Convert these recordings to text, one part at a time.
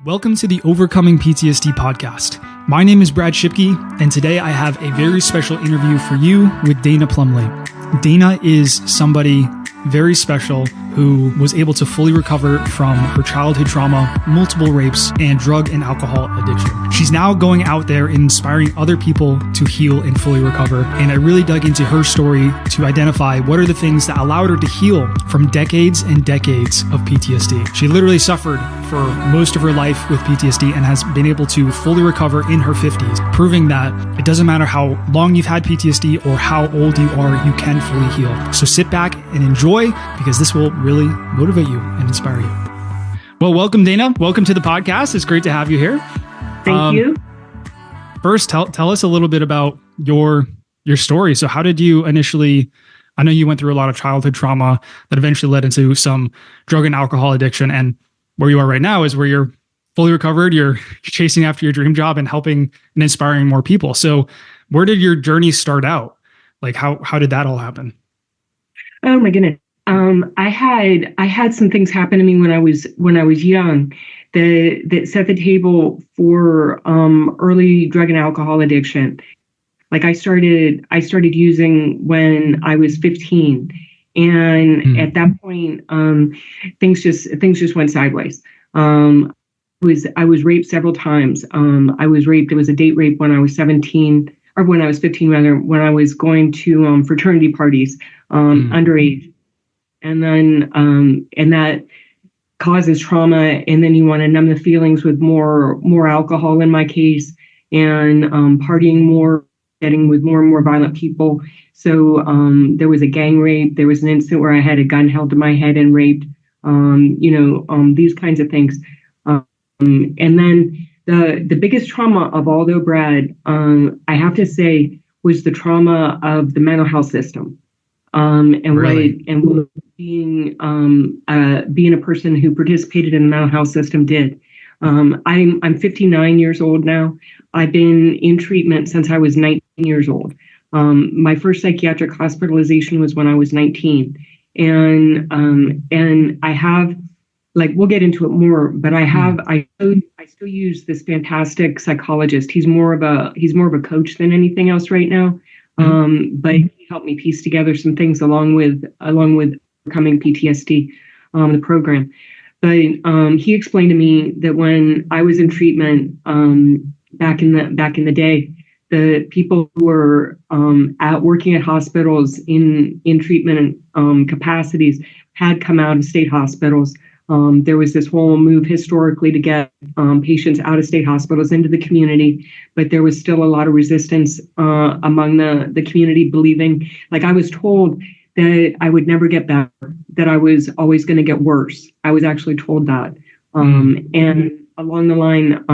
Welcome to the Overcoming PTSD podcast. My name is Brad Shipke, and today I have a very special interview for you with Dana Plumley. Dana is somebody very special who was able to fully recover from her childhood trauma, multiple rapes, and drug and alcohol addiction. She's now going out there and inspiring other people to heal and fully recover. And I really dug into her story to identify what are the things that allowed her to heal from decades and decades of PTSD. She literally suffered for most of her life with PTSD and has been able to fully recover in her 50s, proving that it doesn't matter how long you've had PTSD or how old you are, you can fully heal. So sit back and enjoy, because this will really motivate you and inspire you. Well, welcome, Dana. Welcome to the podcast. It's great to have you here. Thank you. First, tell us a little bit about your story. So how did you initially, I know you went through a lot of childhood trauma that eventually led into some drug and alcohol addiction, and where you are right now is where you're fully recovered, you're chasing after your dream job and helping and inspiring more people. So where did your journey start out? Like how did that all happen? Oh my goodness. I had some things happen to me when I was young that set the table for early drug and alcohol addiction. Like I started using when I was 15, and at that point, things just went sideways. I was raped several times. I was raped. It was a date rape when I was 17, or when I was 15 rather, when I was going to fraternity parties underage. And then, and that causes trauma. And then you want to numb the feelings with more alcohol in my case, and partying more, getting with more and more violent people. So there was a gang rape. There was an incident where I had a gun held to my head and raped, these kinds of things. And then the biggest trauma of all, though, Brad, I have to say, was the trauma of the mental health system. Really? What being a person who participated in the mental health system did. I'm 59 years old now. I've been in treatment since I was 19 years old. My first psychiatric hospitalization was when I was 19, and I have, like, we'll get into it more, but I still use this fantastic psychologist. He's more of a coach than anything else right now. But he helped me piece together some things along with Overcoming PTSD, the program. But he explained to me that when I was in treatment back in the day, the people who were working at hospitals in treatment capacities had come out of state hospitals. There was this whole move historically to get patients out of state hospitals into the community, but there was still a lot of resistance among the community, believing, like, I was told that I would never get better, that I was always going to get worse. I was actually told that. And along the line,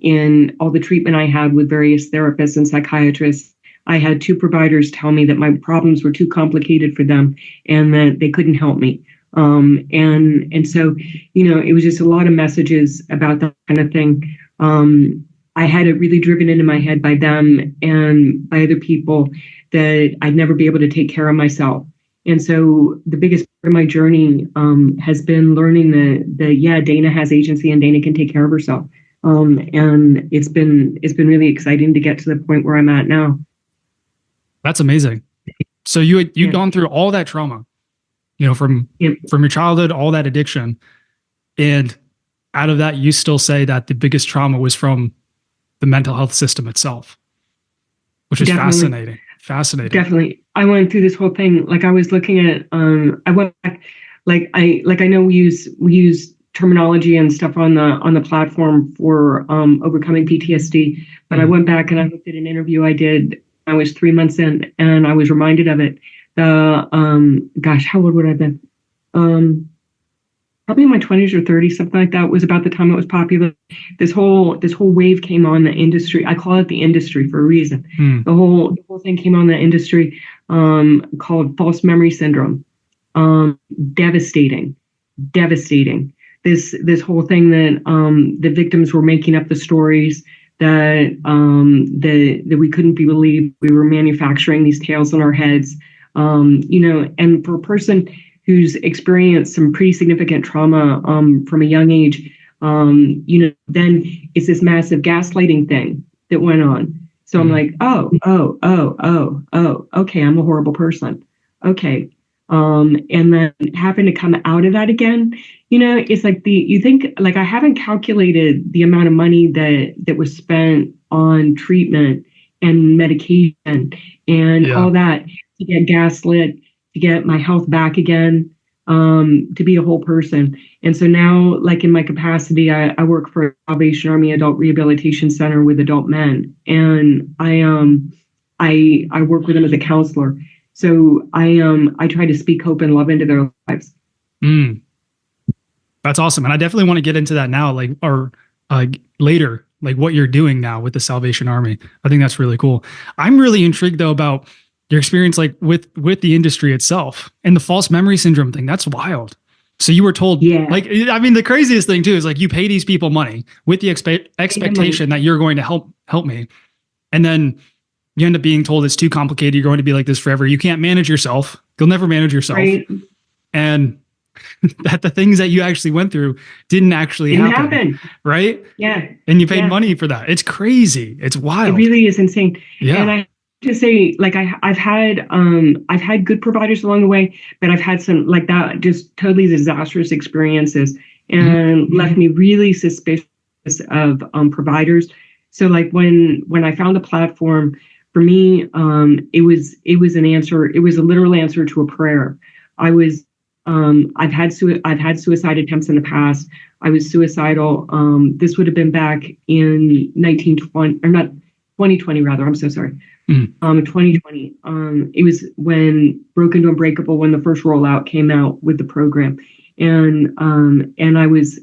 in all the treatment I had with various therapists and psychiatrists, I had two providers tell me that my problems were too complicated for them and that they couldn't help me. And so, it was just a lot of messages about that kind of thing. I had it really driven into my head by them and by other people that I'd never be able to take care of myself. And so the biggest part of my journey has been learning that Dana has agency and Dana can take care of herself. And it's been really exciting to get to the point where I'm at now. That's amazing. So you'd gone through all that trauma, from your childhood, all that addiction. And out of that, you still say that the biggest trauma was from the mental health system itself, which is fascinating. Definitely. I went through this whole thing. Like, I was looking at, I went back, I know we use terminology and stuff on the platform for overcoming PTSD, but I went back and I looked at an interview I did. I was 3 months in, and I was reminded of it. How old would I have been? Probably in my 20s or 30s, something like that. Was about the time it was popular. This whole wave came on the industry. I call it the industry for a reason. The whole thing came on the industry called false memory syndrome. Devastating. This whole thing that the victims were making up the stories, that we couldn't believe. We were manufacturing these tales in our heads. And for a person who's experienced some pretty significant trauma from a young age, Then it's this massive gaslighting thing that went on. So I'm like, okay, I'm a horrible person. Okay. And then having to come out of that again, it's like you think, like, I haven't calculated the amount of money that was spent on treatment and medication and all that to get gaslit, to get my health back again, to be a whole person. And so now, like, in my capacity, I work for Salvation Army Adult Rehabilitation Center with adult men, and I work with them as a counselor. So I try to speak hope and love into their lives. That's awesome, and I definitely want to get into that now, like, or later, like what you're doing now with the Salvation Army. I think that's really cool. I'm really intrigued though about your experience, like with the industry itself and the false memory syndrome thing. That's wild. So you were told, like, I mean, the craziest thing too is, like, you pay these people money with the expectation that you're going to help me. And then you end up being told it's too complicated. You're going to be like this forever. You can't manage yourself. You'll never manage yourself. Right. And that the things that you actually went through didn't actually happen. Right. Yeah. And you paid money for that. It's crazy. It's wild. It really is insane. Yeah. And I to say, like, I've had good providers along the way, but I've had some, like, that just totally disastrous experiences, and left me really suspicious of providers. So, like, when I found the platform, for me, it was an answer. It was a literal answer to a prayer. I've had suicide attempts in the past. I was suicidal. This would have been back in 2020 rather. I'm so sorry. 2020. It was when Broken to Unbreakable, when the first rollout came out with the program, and I was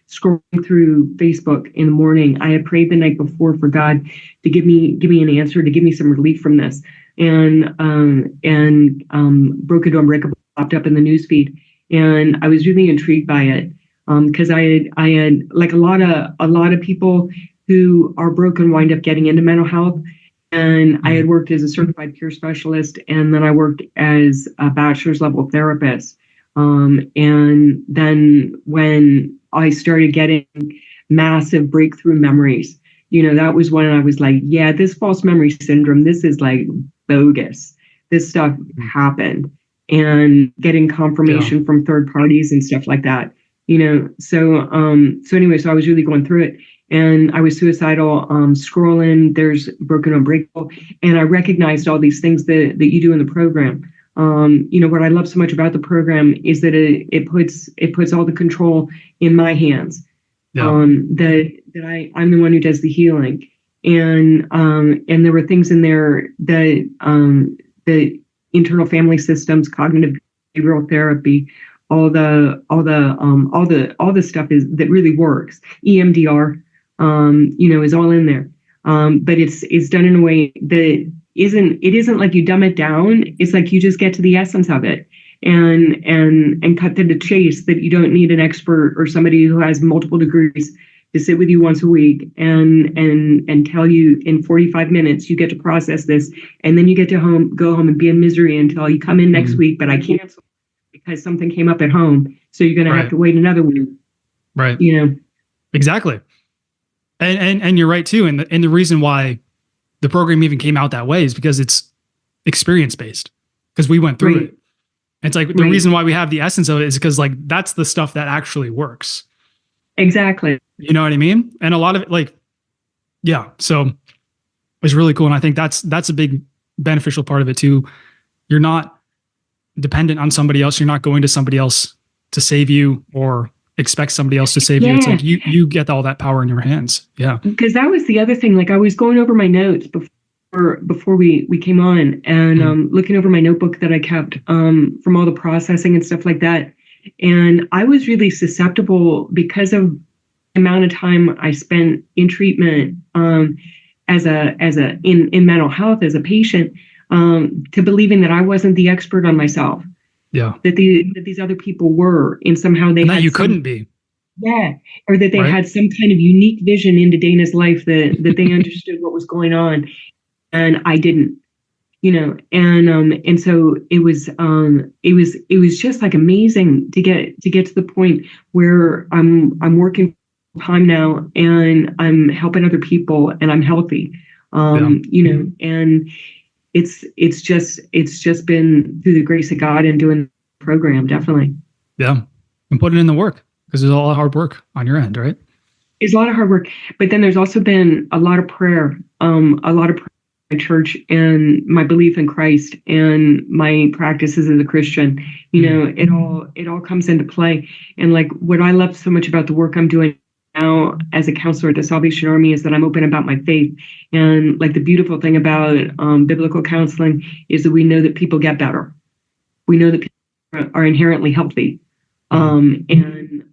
scrolling through Facebook in the morning. I had prayed the night before for God to give me an answer, to give me some relief from this, and Broken to Unbreakable popped up in the newsfeed, and I was really intrigued by it, because I had like a lot of people who are broken wind up getting into mental health. And I had worked as a certified peer specialist, and then I worked as a bachelor's level therapist. And then when I started getting massive breakthrough memories, that was when I was like, yeah, this false memory syndrome, this is like bogus. This stuff happened, and getting confirmation from third parties and stuff like that, So anyway, so I was really going through it. And I was suicidal, scrolling, there's Broken Unbreakable, and I recognized all these things that you do in the program. What I love so much about the program is that it puts all the control in my hands. That I'm the one who does the healing. And there were things in there that the internal family systems, cognitive behavioral therapy, all the stuff that really works. EMDR. Is all in there. But it's done in a way that isn't like you dumb it down. It's like you just get to the essence of it and cut to the chase, that you don't need an expert or somebody who has multiple degrees to sit with you once a week and tell you in 45 minutes you get to process this, and then you get to go home and be in misery until you come in next week, but I cancel because something came up at home. So you're going to have to wait another week. Right. Exactly. And you're right too. And the reason why the program even came out that way is because it's experience based, because we went through it. It's like the reason why we have the essence of it is because, like, that's the stuff that actually works. Exactly. You know what I mean? And a lot of it, like, so it's really cool. And I think that's a big beneficial part of it too. You're not dependent on somebody else. You're not going to somebody else to save you or expect somebody else to save you. It's like you get all that power in your hands. Yeah. Because that was the other thing. Like, I was going over my notes before we came on, and looking over my notebook that I kept from all the processing and stuff like that. And I was really susceptible because of the amount of time I spent in treatment in mental health as a patient, to believing that I wasn't the expert on myself. Yeah. That these other people were, and somehow they had couldn't be. Yeah. Or that they had some kind of unique vision into Dana's life, that they understood what was going on, and I didn't. And so it was just like amazing to get to the point where I'm working full time now, and I'm helping other people, and I'm healthy. Yeah. And it's just been through the grace of God and doing the program, definitely. Yeah. And putting in the work, because there's a lot of hard work on your end, right? It's a lot of hard work, but then there's also been a lot of prayer, in my church, and my belief in Christ, and my practices as a Christian. It all comes into play. And like, what I love so much about the work I'm doing now as a counselor at the Salvation Army is that I'm open about my faith. And like, the beautiful thing about biblical counseling is that we know that people get better. We know that people are inherently healthy. And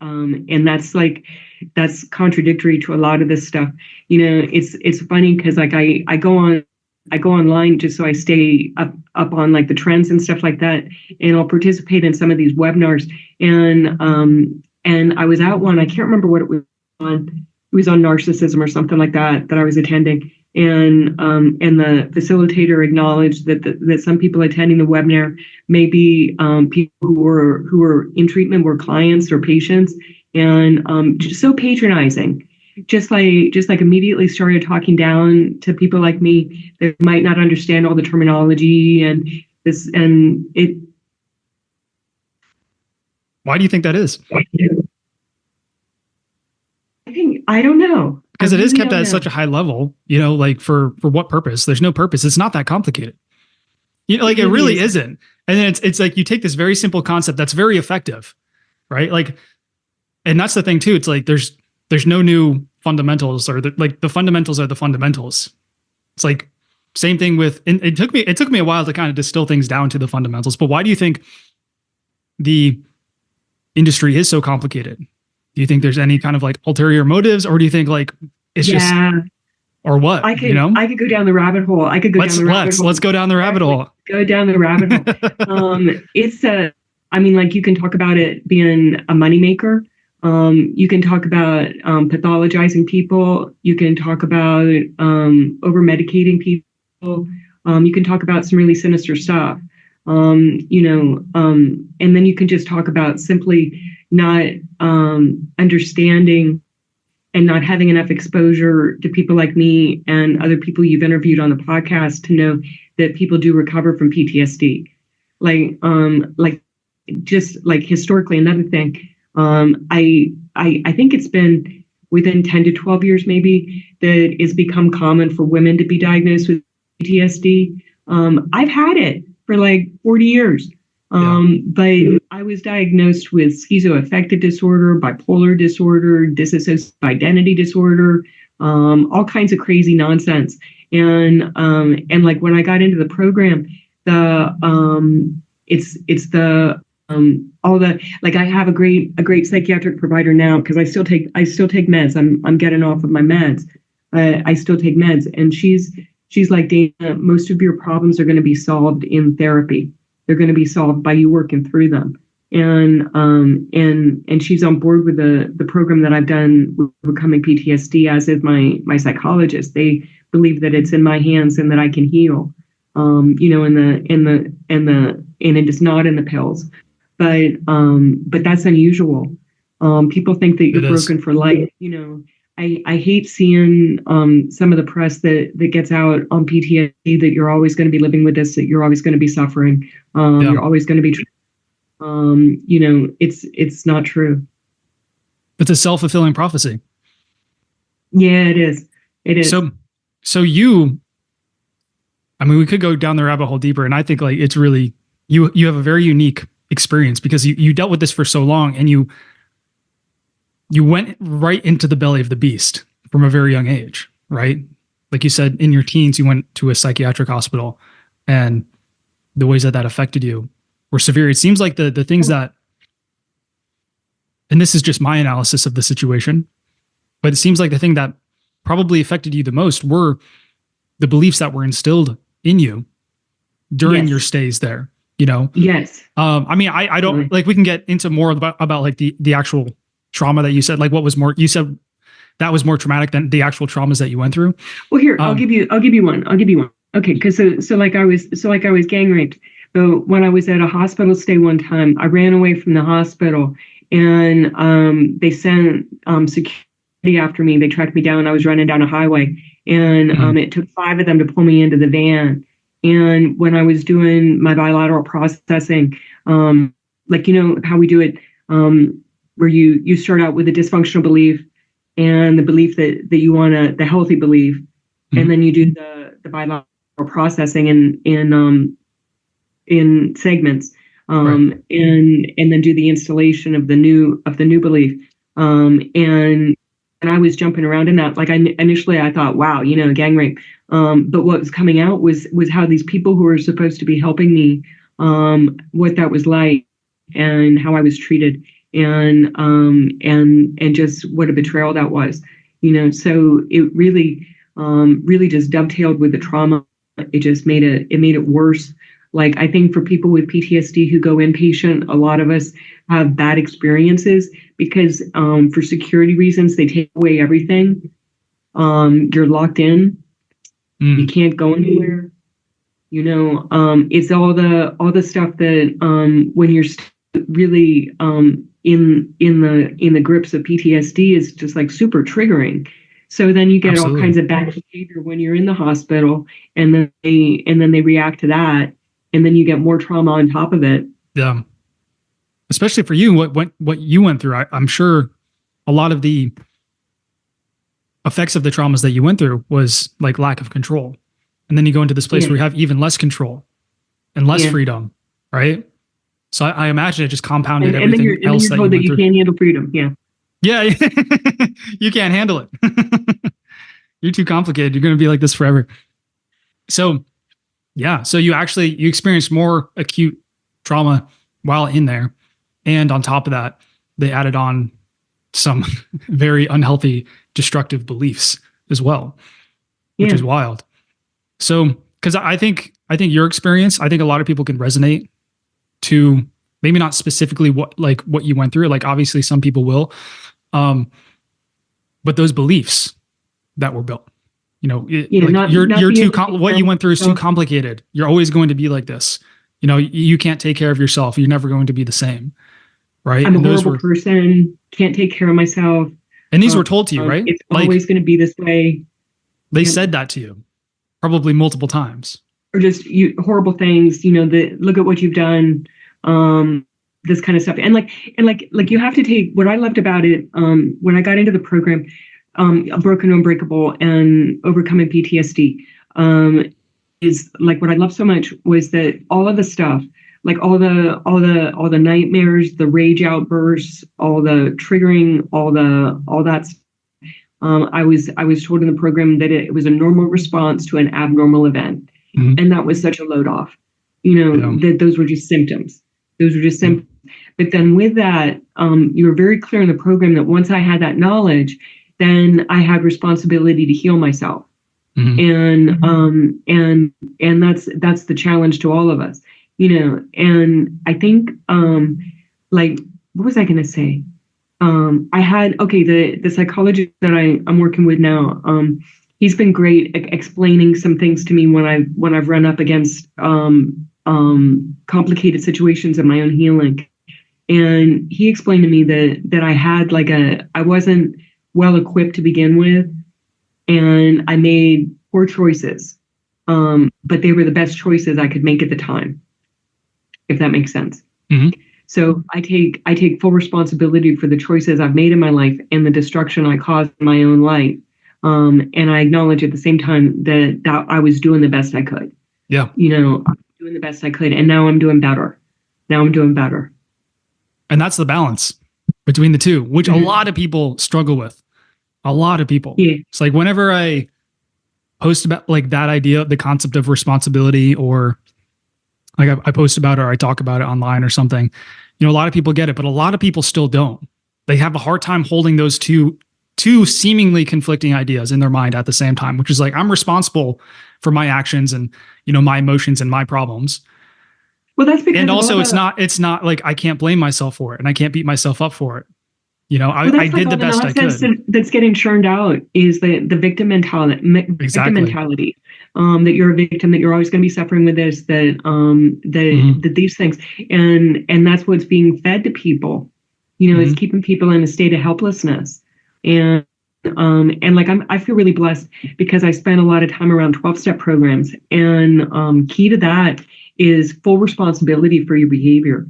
that's contradictory to a lot of this stuff. It's funny because like I go online just so I stay up on like the trends and stuff like that, and I'll participate in some of these webinars. And I was at one, I can't remember what it was on. It was on narcissism or something like that I was attending. And the facilitator acknowledged that some people attending the webinar may be people who were in treatment, were clients or patients, and just so patronizing, just like immediately started talking down to people like me that might not understand all the terminology and this and it. Why do you think that is? I don't know. Because it is kept at such a high level, like for what purpose? There's no purpose. It's not that complicated. Like it really isn't. And then it's like you take this very simple concept that's very effective, right? Like, and that's the thing too. It's like there's no new fundamentals, or the fundamentals are the fundamentals. It's like same thing with. And it took me a while to kind of distill things down to the fundamentals. But why do you think the industry is so complicated? Do you think there's any kind of like ulterior motives, or do you think like it's just, or what? I could go down the rabbit hole. Let's go down the rabbit hole. Go down the rabbit hole. Like you can talk about it being a moneymaker. You can talk about pathologizing people. You can talk about over medicating people. You can talk about some really sinister stuff. And then you can just talk about simply not understanding and not having enough exposure to people like me and other people you've interviewed on the podcast to know that people do recover from PTSD. Just like historically, another thing, I think it's been within 10 to 12 years maybe that it's become common for women to be diagnosed with PTSD. I've had it for like 40 years. But I was diagnosed with schizoaffective disorder, bipolar disorder, dissociative identity disorder, all kinds of crazy nonsense. And like when I got into the program, I have a great psychiatric provider now, because I still take meds. I'm getting off of my meds. I still take meds, and she's like, Dana, most of your problems are going to be solved in therapy. They're going to be solved by you working through them. And she's on board with the program that I've done with Overcoming PTSD, as is my psychologist. They believe that it's in my hands and that I can heal. And it is not in the pills, but that's unusual. People think that you're broken for life. I hate seeing some of the press that gets out on PTSD, that you're always going to be living with this, that you're always going to be suffering, you're always going to be. It's not true. It's a self-fulfilling prophecy. Yeah, it is. It is. So you, we could go down the rabbit hole deeper, and I think like it's really you have a very unique experience, because you dealt with this for so long, and you went right into the belly of the beast from a very young age, right? Like you said, in your teens, you went to a psychiatric hospital, and the ways that affected you were severe. It seems like the things that, and this is just my analysis of the situation, but it seems like the thing that probably affected you the most were the beliefs that were instilled in you during your stays there, Yes. I don't like, we can get into more about like the actual trauma that you said, like what was more, you said that was more traumatic than the actual traumas that you went through. Well, here, I'll give you one. Okay, because so like I was gang raped, but when I was at a hospital stay one time, I ran away from the hospital, and they sent security after me. They tracked me down. I was running down a highway, and it took 5 of them to pull me into the van. And when I was doing my bilateral processing, like how we do it, where you start out with a dysfunctional belief and the belief that you want the healthy belief, and then you do the bilateral processing in segments, Right. and then do the installation of the new belief, and I was jumping around in that. Like initially I thought, wow, gang rape, but what was coming out was how these people who were supposed to be helping me, what that was like, and how I was treated, and just what a betrayal that was. So it really just dovetailed with the trauma. It just made it worse. Like, I think for people with PTSD who go inpatient, a lot of us have bad experiences because for security reasons, they take away everything. You're locked in. You can't go anywhere. It's all the stuff that when you're really in the grips of PTSD is just like super triggering. So then you get Absolutely. all kinds of bad behavior when you're in the hospital, and then they react to that, and then you get more trauma on top of it. Yeah. Especially for you, what you went through, I'm sure a lot of the effects of the traumas that you went through was like lack of control. And then you go into this place where you have even less control and less freedom, right? So I imagine it just compounded everything else that you told that went you through. can't handle freedom. Yeah. Yeah, you can't handle it. You're too complicated. You're going to be like this forever. So, yeah. So you experienced more acute trauma while in there. And on top of that, they added on some very unhealthy, destructive beliefs as well, which is wild. So, because I think your experience, I think a lot of people can resonate to maybe not specifically what you went through. Like, obviously some people will, but those beliefs that were built, what you went through is too complicated. You're always going to be like this. You can't take care of yourself. You're never going to be the same. Right. I'm a horrible person. Can't take care of myself. And these were told to you, right? It's always going to be this way. They said that to you probably multiple times. Or just horrible things, look at what you've done, this kind of stuff. And you have to take what I loved about it, when I got into the program, Broken Unbreakable and Overcoming PTSD, is like what I loved so much was that all of the stuff, like all the nightmares, the rage outbursts, all the triggering, all that stuff, I was told in the program that it was a normal response to an abnormal event. And that was such a load off, that those were just symptoms. But then with that, you were very clear in the program that once I had that knowledge, then I had responsibility to heal myself. And that's the challenge to all of us, and I think, like, what was I going to say? I had, the psychologist that I'm working with now, he's been great at explaining some things to me when I've run up against complicated situations in my own healing. And he explained to me that I had I wasn't well equipped to begin with, and I made poor choices, but they were the best choices I could make at the time, if that makes sense. So I take full responsibility for the choices I've made in my life and the destruction I caused in my own life. And I acknowledge at the same time that I was doing the best I could. Yeah. I'm doing the best I could. And now I'm doing better. And that's the balance between the two, which a lot of people struggle with. A lot of people. Yeah. It's like whenever I post about like that idea, the concept of responsibility, or like I post about it or I talk about it online or something, a lot of people get it, but a lot of people still don't. They have a hard time holding those two seemingly conflicting ideas in their mind at the same time, which is like, I'm responsible for my actions and, my emotions and my problems. Well, that's because, and also it's not like I can't blame myself for it and I can't beat myself up for it. I did the best I could. That's getting churned out is the victim mentality. Exactly. Victim mentality. that you're a victim, that you're always going to be suffering with this, that these things, and that's what's being fed to people. It's keeping people in a state of helplessness, and like I feel really blessed because I spent a lot of time around 12-step programs, and key to that is full responsibility for your behavior.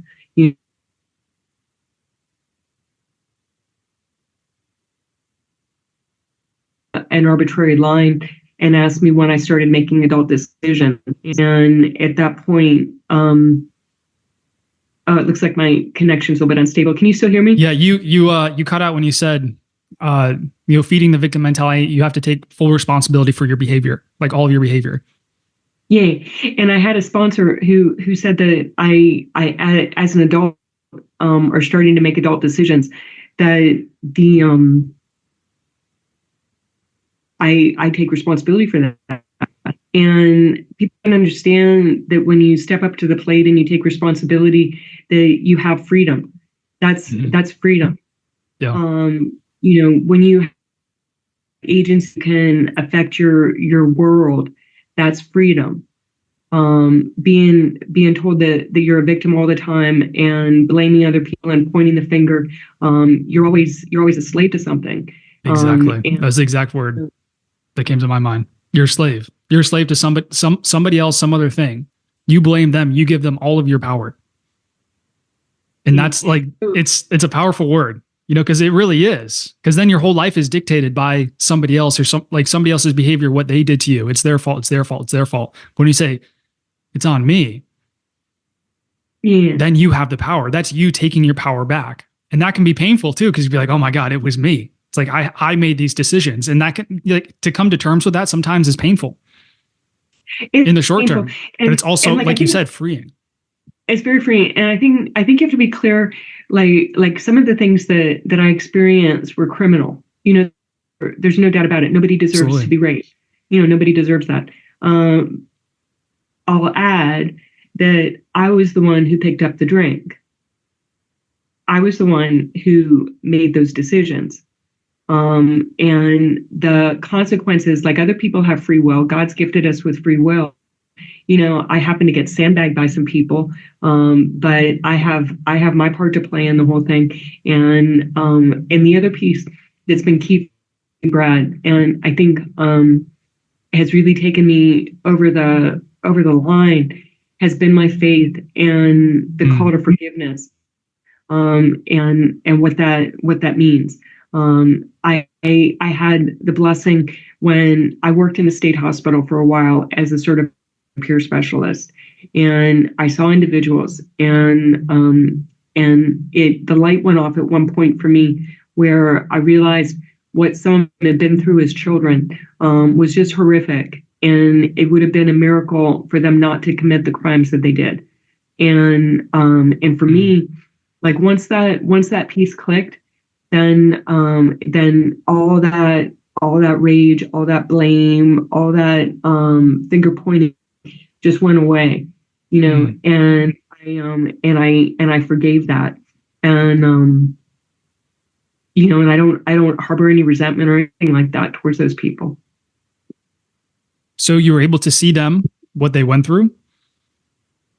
An arbitrary line and asked me when I started making adult decisions. And at that point, it looks like my connection's a little bit unstable. Can you still hear me? Yeah, you cut out when you said, feeding the victim mentality. You have to take full responsibility for your behavior, like all of your behavior. Yeah, and I had a sponsor who said that I as an adult, or starting to make adult decisions, that I take responsibility for that. And people can understand that when you step up to the plate and you take responsibility, that you have freedom. That's freedom. Yeah. When you have agents who can affect your world, that's freedom. Being told that you're a victim all the time and blaming other people and pointing the finger, you're always a slave to something. Exactly. That's the exact word that came to my mind. You're a slave. You're a slave to somebody else, some other thing. You blame them. You give them all of your power. And that's like, it's a powerful word, because it really is. Because then your whole life is dictated by somebody else or somebody else's behavior, what they did to you. It's their fault. It's their fault. It's their fault. But when you say it's on me, then you have the power. That's you taking your power back. And that can be painful too, because you'd be like, oh my God, it was me. It's like, I made these decisions, and that can, to come to terms with that sometimes is painful in the short term. But it's also, like you said, freeing. It's very freeing. And I think you have to be clear, like some of the things that I experienced were criminal. There's no doubt about it. Nobody deserves to be raped. Nobody deserves that. I'll add that I was the one who picked up the drink. I was the one who made those decisions. And the consequences, like other people have free will, God's gifted us with free will. I happen to get sandbagged by some people, but I have my part to play in the whole thing. And the other piece that's been key, Brad, and I think has really taken me over the line, has been my faith and the call to forgiveness, and what that means. I had the blessing when I worked in a state hospital for a while as a sort of peer specialist, and I saw individuals, and the light went off at one point for me where I realized what someone had been through as children was just horrific, and it would have been a miracle for them not to commit the crimes that they did. And for me, like once that piece clicked, then all that rage, all that blame, all that finger pointing just went away, and I forgave that, and and I don't harbor any resentment or anything like that towards those people. So you were able to see them, what they went through,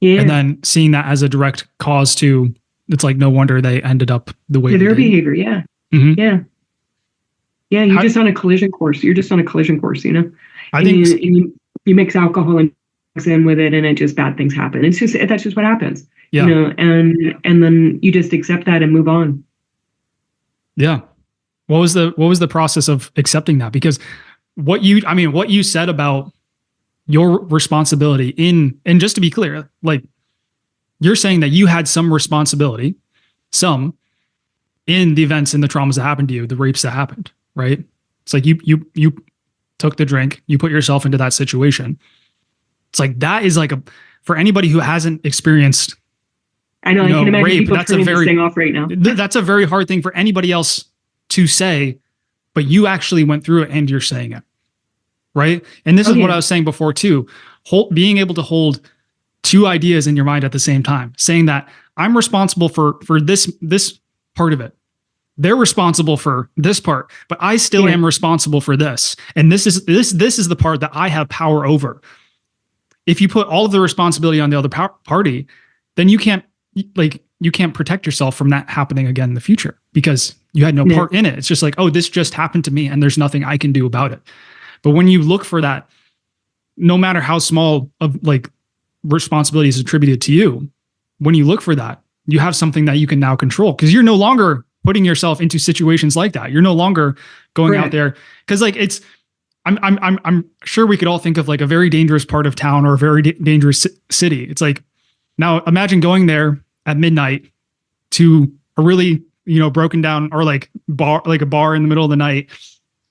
and then seeing that as a direct cause to, it's like, no wonder they ended up the way their behavior. Yeah. Mm-hmm. Yeah. You're just on a collision course. I think you mix alcohol and in with it, and it just bad things happen. That's just what happens. Yeah. And then you just accept that and move on. Yeah. What was the process of accepting that? Because what you said about your responsibility and just to be clear, like you're saying that you had some responsibility, in the events and the traumas that happened to you, the rapes that happened, right? It's like you took the drink, you put yourself into that situation. It's like, that is like for anybody who hasn't experienced, I know, I can imagine rape, people turning this thing off right now. That's a very hard thing for anybody else to say, but you actually went through it and you're saying it, right? And this is what I was saying before too, being able to hold two ideas in your mind at the same time, saying that I'm responsible for this part of it, they're responsible for this part, but I still am responsible for this. And this is the part that I have power over. If you put all of the responsibility on the other party, then you can't protect yourself from that happening again in the future because you had no part in it. It's just like, oh, this just happened to me and there's nothing I can do about it. But when you look for that, no matter how small of like responsibility is attributed to you, when you look for that, you have something that you can now control because you're no longer putting yourself into situations like that. You're no longer going out there because like I'm sure we could all think of like a very dangerous part of town or a very dangerous city. It's like, now imagine going there at midnight to a really, broken down or like a bar in the middle of the night,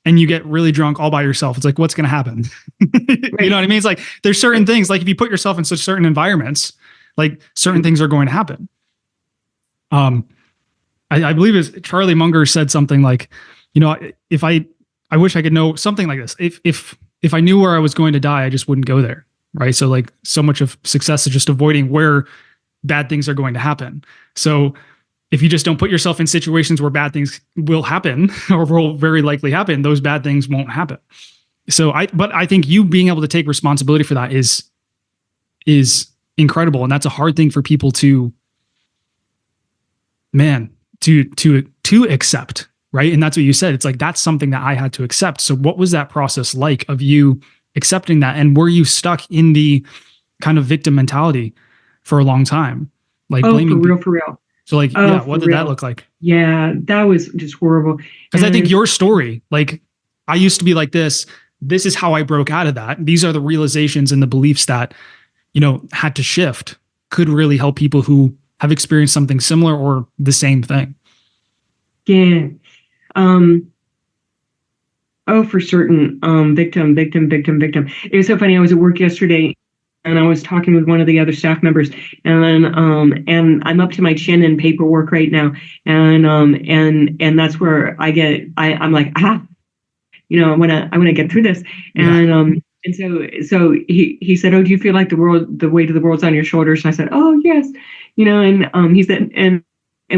and you get really drunk all by yourself. It's like, what's going to happen? You know what I mean? It's like, there's certain things, like if you put yourself in such certain environments, like certain things are going to happen. I believe it's Charlie Munger said something like, if I wish I could know something like this. If I knew where I was going to die, I just wouldn't go there. Right. So like so much of success is just avoiding where bad things are going to happen. So if you just don't put yourself in situations where bad things will happen or will very likely happen, those bad things won't happen. So but I think you being able to take responsibility for that is incredible. And that's a hard thing for people to accept. Right. And that's what you said. It's like, that's something that I had to accept. So what was that process like of you accepting that? And were you stuck in the kind of victim mentality for a long time? Like blaming for real. So like, what did that look like? Yeah, that was just horrible. Because I think your story, like I used to be like this is how I broke out of that. These are the realizations and the beliefs that, had to shift, could really help people who have experienced something similar or the same thing. Yeah. For certain. Victim. It was so funny. I was at work yesterday and I was talking with one of the other staff members, and I'm up to my chin in paperwork right now, and that's where I'm like, I want to get through this, and so he said, oh, do you feel like the weight of the world's on your shoulders? And I said, oh yes, and he said, and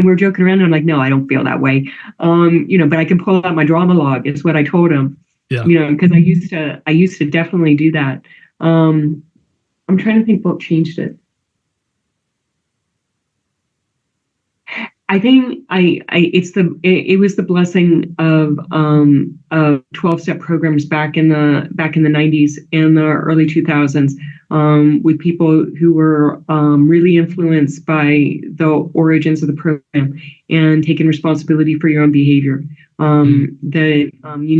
we're joking around, and I'm like, no, I don't feel that way, but I can pull out my drama log is what I told him, because I used to definitely do that. I'm trying to think what changed it. I think it was the blessing of 12-step programs back in the 90s and the early 2000s, with people who were really influenced by the origins of the program and taking responsibility for your own behavior. That you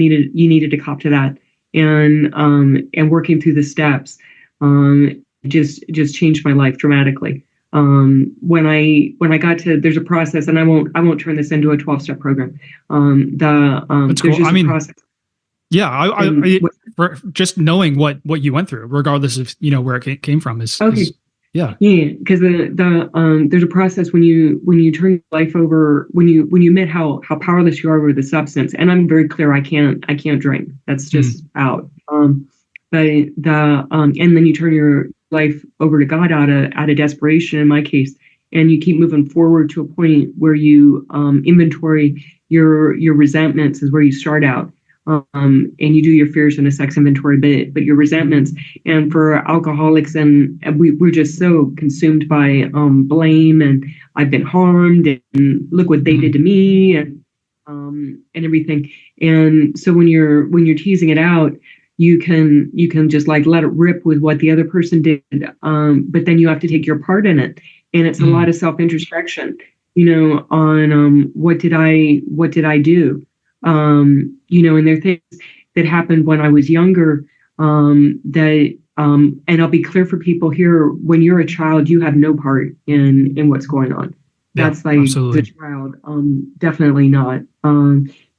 needed to cop to that, and working through the steps just changed my life dramatically. When I got to, there's a process, and I won't turn this into a 12-step program. That's there's cool. just a process. Yeah, for just knowing what you went through, regardless of where it came from, is okay. Because there's a process when you turn your life over, when you admit how powerless you are over the substance. And I'm very clear, I can't drink. That's just out. But and then you turn your life over to God out of desperation, in my case, and you keep moving forward to a point where you inventory your resentments is where you start out, and you do your fears in a sex inventory, but your resentments. And for alcoholics, and we're just so consumed by blame, and I've been harmed, and look what they did to me, and everything. And so when you're teasing it out, you can just like let it rip with what the other person did, but then you have to take your part in it, and it's a lot of self-introspection, on what did I do, and there are things that happened when I was younger, that and I'll be clear for people here: when you're a child, you have no part in what's going on. That's like absolutely. The child, definitely not.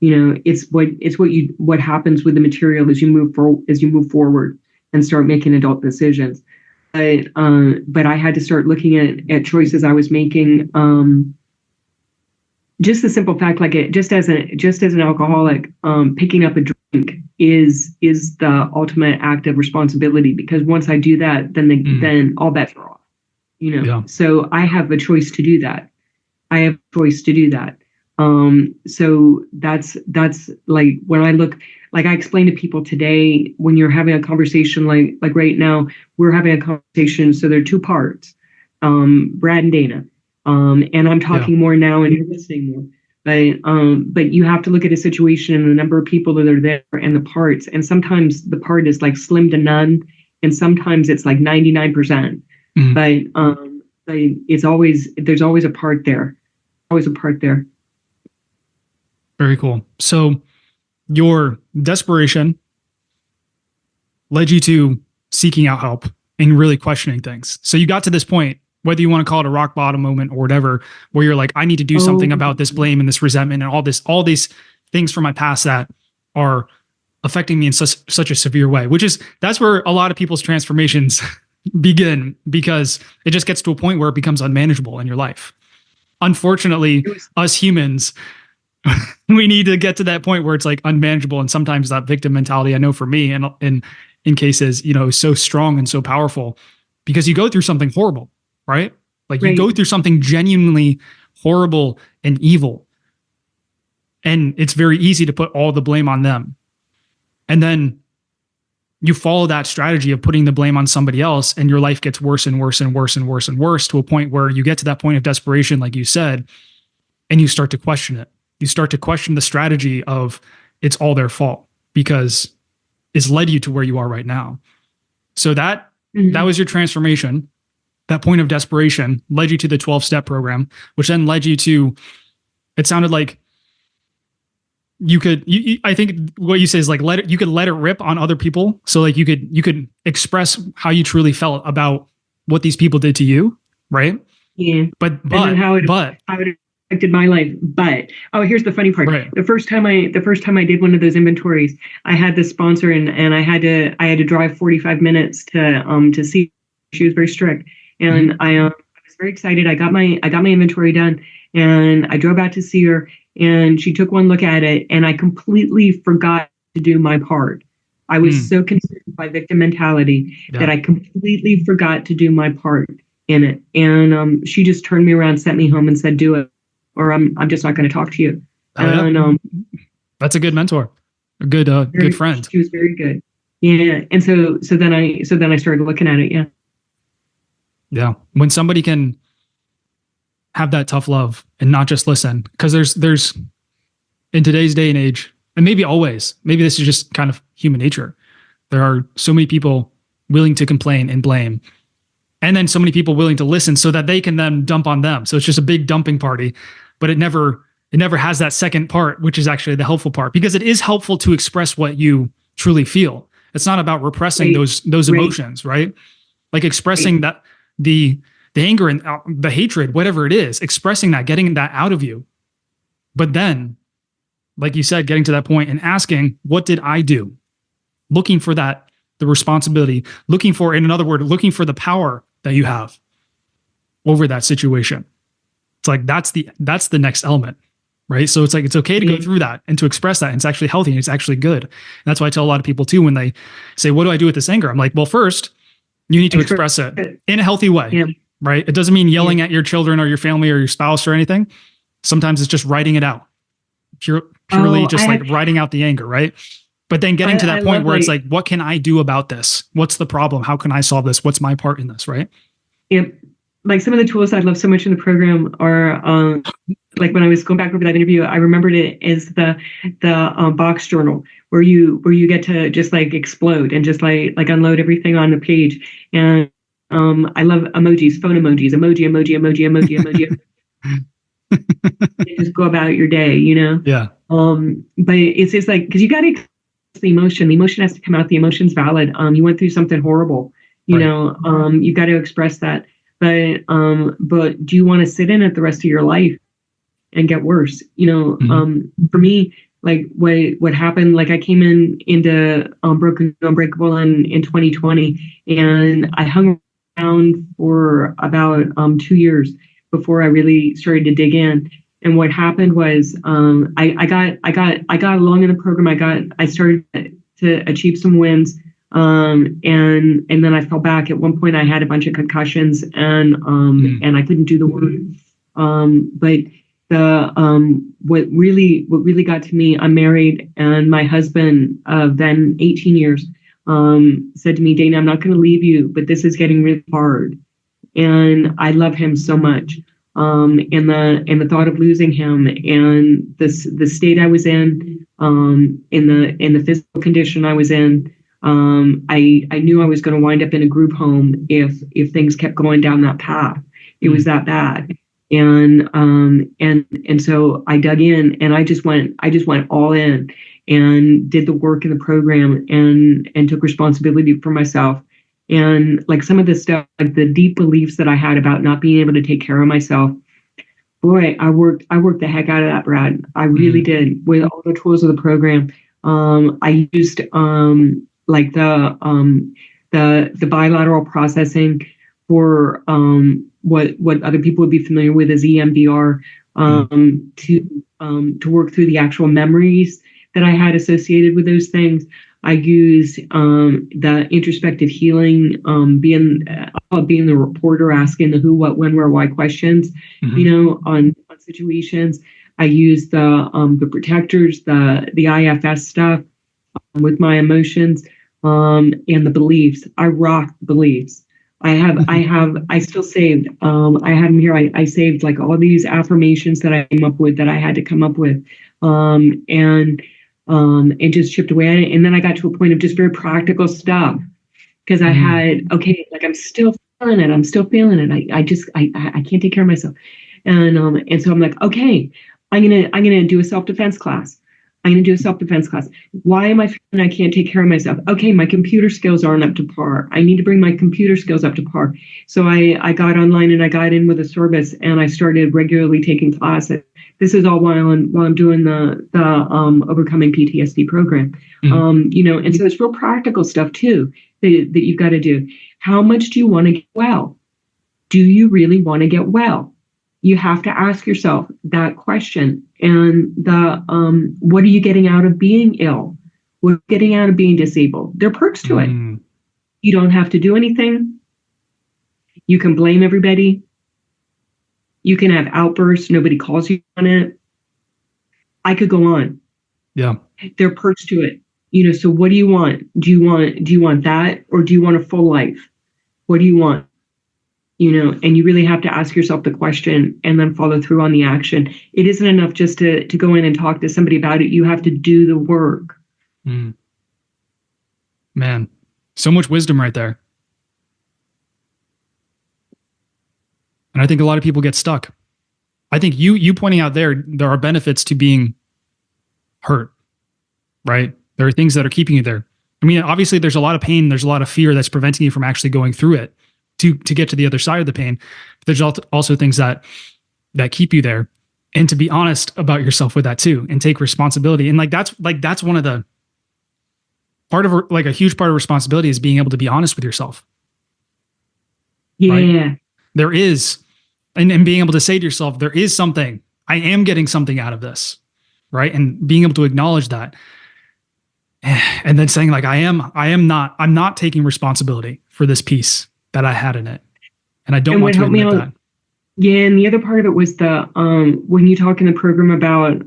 It's what happens with the material as you move forward and start making adult decisions. But I had to start looking at choices I was making. Just the simple fact, like just as an alcoholic, picking up a drink is the ultimate act of responsibility, because once I do that, then all bets are off. So I have a choice to do that. So that's like when I look, like I explain to people today, when you're having a conversation, like right now, we're having a conversation. So there are two parts, Brad and Dana. And I'm talking more now and you're listening more. But you have to look at a situation and the number of people that are there and the parts. And sometimes the part is like slim to none, and sometimes it's like 99%. But it's always, there's always a part there. Always a part there. Very cool. So your desperation led you to seeking out help and really questioning things. So you got to this point, whether you want to call it a rock bottom moment or whatever, where you're like, I need to do something about this blame and this resentment and all these things from my past that are affecting me in such a severe way, that's where a lot of people's transformations begin, because it just gets to a point where it becomes unmanageable in your life. Unfortunately, us humans, we need to get to that point where it's like unmanageable. And sometimes that victim mentality, I know for me and in cases, is so strong and so powerful because you go through something horrible, right? Like you go through something genuinely horrible and evil. And it's very easy to put all the blame on them. And then you follow that strategy of putting the blame on somebody else, and your life gets worse and worse and worse and worse and worse to a point where you get to that point of desperation, like you said, and you start to question it. You start to question the strategy of it's all their fault because it's led you to where you are right now. So that was your transformation. That point of desperation led you to the 12-step program, which then led you to, it sounded like I think what you say is like, you could let it rip on other people. So like you could express how you truly felt about what these people did to you. Right. Yeah. But how it affected my life. But here's the funny part. Right. The first time I did one of those inventories, I had this sponsor and I had to drive 45 minutes to see. She was very strict, and I was very excited. I got my inventory done, and I drove out to see her, and she took one look at it, and I completely forgot to do my part. I was so consumed by victim mentality that I completely forgot to do my part in it. And she just turned me around, sent me home, and said, "Do it, or I'm just not going to talk to you." That's a good mentor, a good friend. She was very good. Yeah, and so then I started looking at it. Yeah. Yeah, when somebody can have that tough love and not just listen, because there's in today's day and age, and maybe always, maybe this is just kind of human nature. There are so many people willing to complain and blame, and then so many people willing to listen so that they can then dump on them. So it's just a big dumping party, but it never has that second part, which is actually the helpful part, because it is helpful to express what you truly feel. It's not about repressing those emotions, right? Like expressing that the anger and the hatred, whatever it is, expressing that, getting that out of you. But then, like you said, getting to that point and asking, what did I do? Looking for the responsibility, looking for the power that you have over that situation. It's like, that's the next element, right? So it's like, it's okay to go through that and to express that. And it's actually healthy and it's actually good. And that's why I tell a lot of people too, when they say, what do I do with this anger? I'm like, well, first, you need to express it in a healthy way, right? It doesn't mean yelling at your children or your family or your spouse or anything. Sometimes it's just writing it out, purely writing out the anger, right? But then getting to that point where it's like, what can I do about this? What's the problem? How can I solve this? What's my part in this, right? Yep. Like some of the tools I love so much in the program are, like when I was going back over that interview, I remembered it as the box journal where you get to just like explode and just like unload everything on the page. And I love emojis, phone emojis, emoji. You just go about your day, Yeah. But it's just like, because you got to express the emotion. The emotion has to come out. The emotion's valid. You went through something horrible. You got to express that. But do you want to sit in it the rest of your life and get worse? For me, like what happened, like I came into Broken Unbreakable in 2020, and I hung around for about 2 years before I really started to dig in. And what happened was I got along in the program. I started to achieve some wins. And then I fell back. At one point I had a bunch of concussions and I couldn't do the work. But what really got to me, I'm married, and my husband of then 18 years said to me, Dana, I'm not going to leave you, but this is getting really hard. And I love him so much. And the thought of losing him, and the state I was in the physical condition I was in, I knew I was going to wind up in a group home if things kept going down that path. It was that bad. And so I dug in, and I just went all in and did the work in the program, and took responsibility for myself. And like some of the stuff, like the deep beliefs that I had about not being able to take care of myself, boy, I worked the heck out of that, Brad. I really did, with all the tools of the program. I used like the bilateral processing for what other people would be familiar with as EMDR, to work through the actual memories that I had associated with those things. I used the introspective healing, being the reporter, asking the who, what, when, where, why questions, on situations. I used the protectors, the IFS stuff with my emotions, and the beliefs. I rocked beliefs. I still saved. I have them here. I saved like all these affirmations that I came up with, that I had to come up with, and just chipped away at it. And then I got to a point of just very practical stuff, because I had, like I'm still feeling it. I can't take care of myself. And so I'm like, okay, I'm gonna do a self-defense class. Why am I feeling I can't take care of myself? Okay, my computer skills aren't up to par. I need to bring my computer skills up to par. So I got online, and I got in with a service, and I started regularly taking classes. This is all while I'm doing the Overcoming PTSD program. And so it's real practical stuff too that you've got to do. How much do you want to get well? Do you really want to get well? You have to ask yourself that question. And what are you getting out of being ill? What are you getting out of being disabled? There are perks to it. You don't have to do anything. You can blame everybody. You can have outbursts. Nobody calls you on it. I could go on. Yeah. There are perks to it. So what do you want? Do you want that, or do you want a full life? What do you want? And you really have to ask yourself the question and then follow through on the action. It isn't enough just to go in and talk to somebody about it. You have to do the work. Man, so much wisdom right there. And I think a lot of people get stuck. I think you pointing out there are benefits to being hurt, right? There are things that are keeping you there. I mean, obviously there's a lot of pain. There's a lot of fear that's preventing you from actually going through it to get to the other side of the pain. But there's also things that keep you there, and to be honest about yourself with that too, and take responsibility. And that's one of the part of a huge part of responsibility is being able to be honest with yourself. Yeah. Right? There is, and being able to say to yourself, there is something, I am getting something out of this, right? And being able to acknowledge that. And then saying like, I'm not taking responsibility for this piece that I had in it. And I don't want to admit that. Yeah, and the other part of it was the when you talk in the program about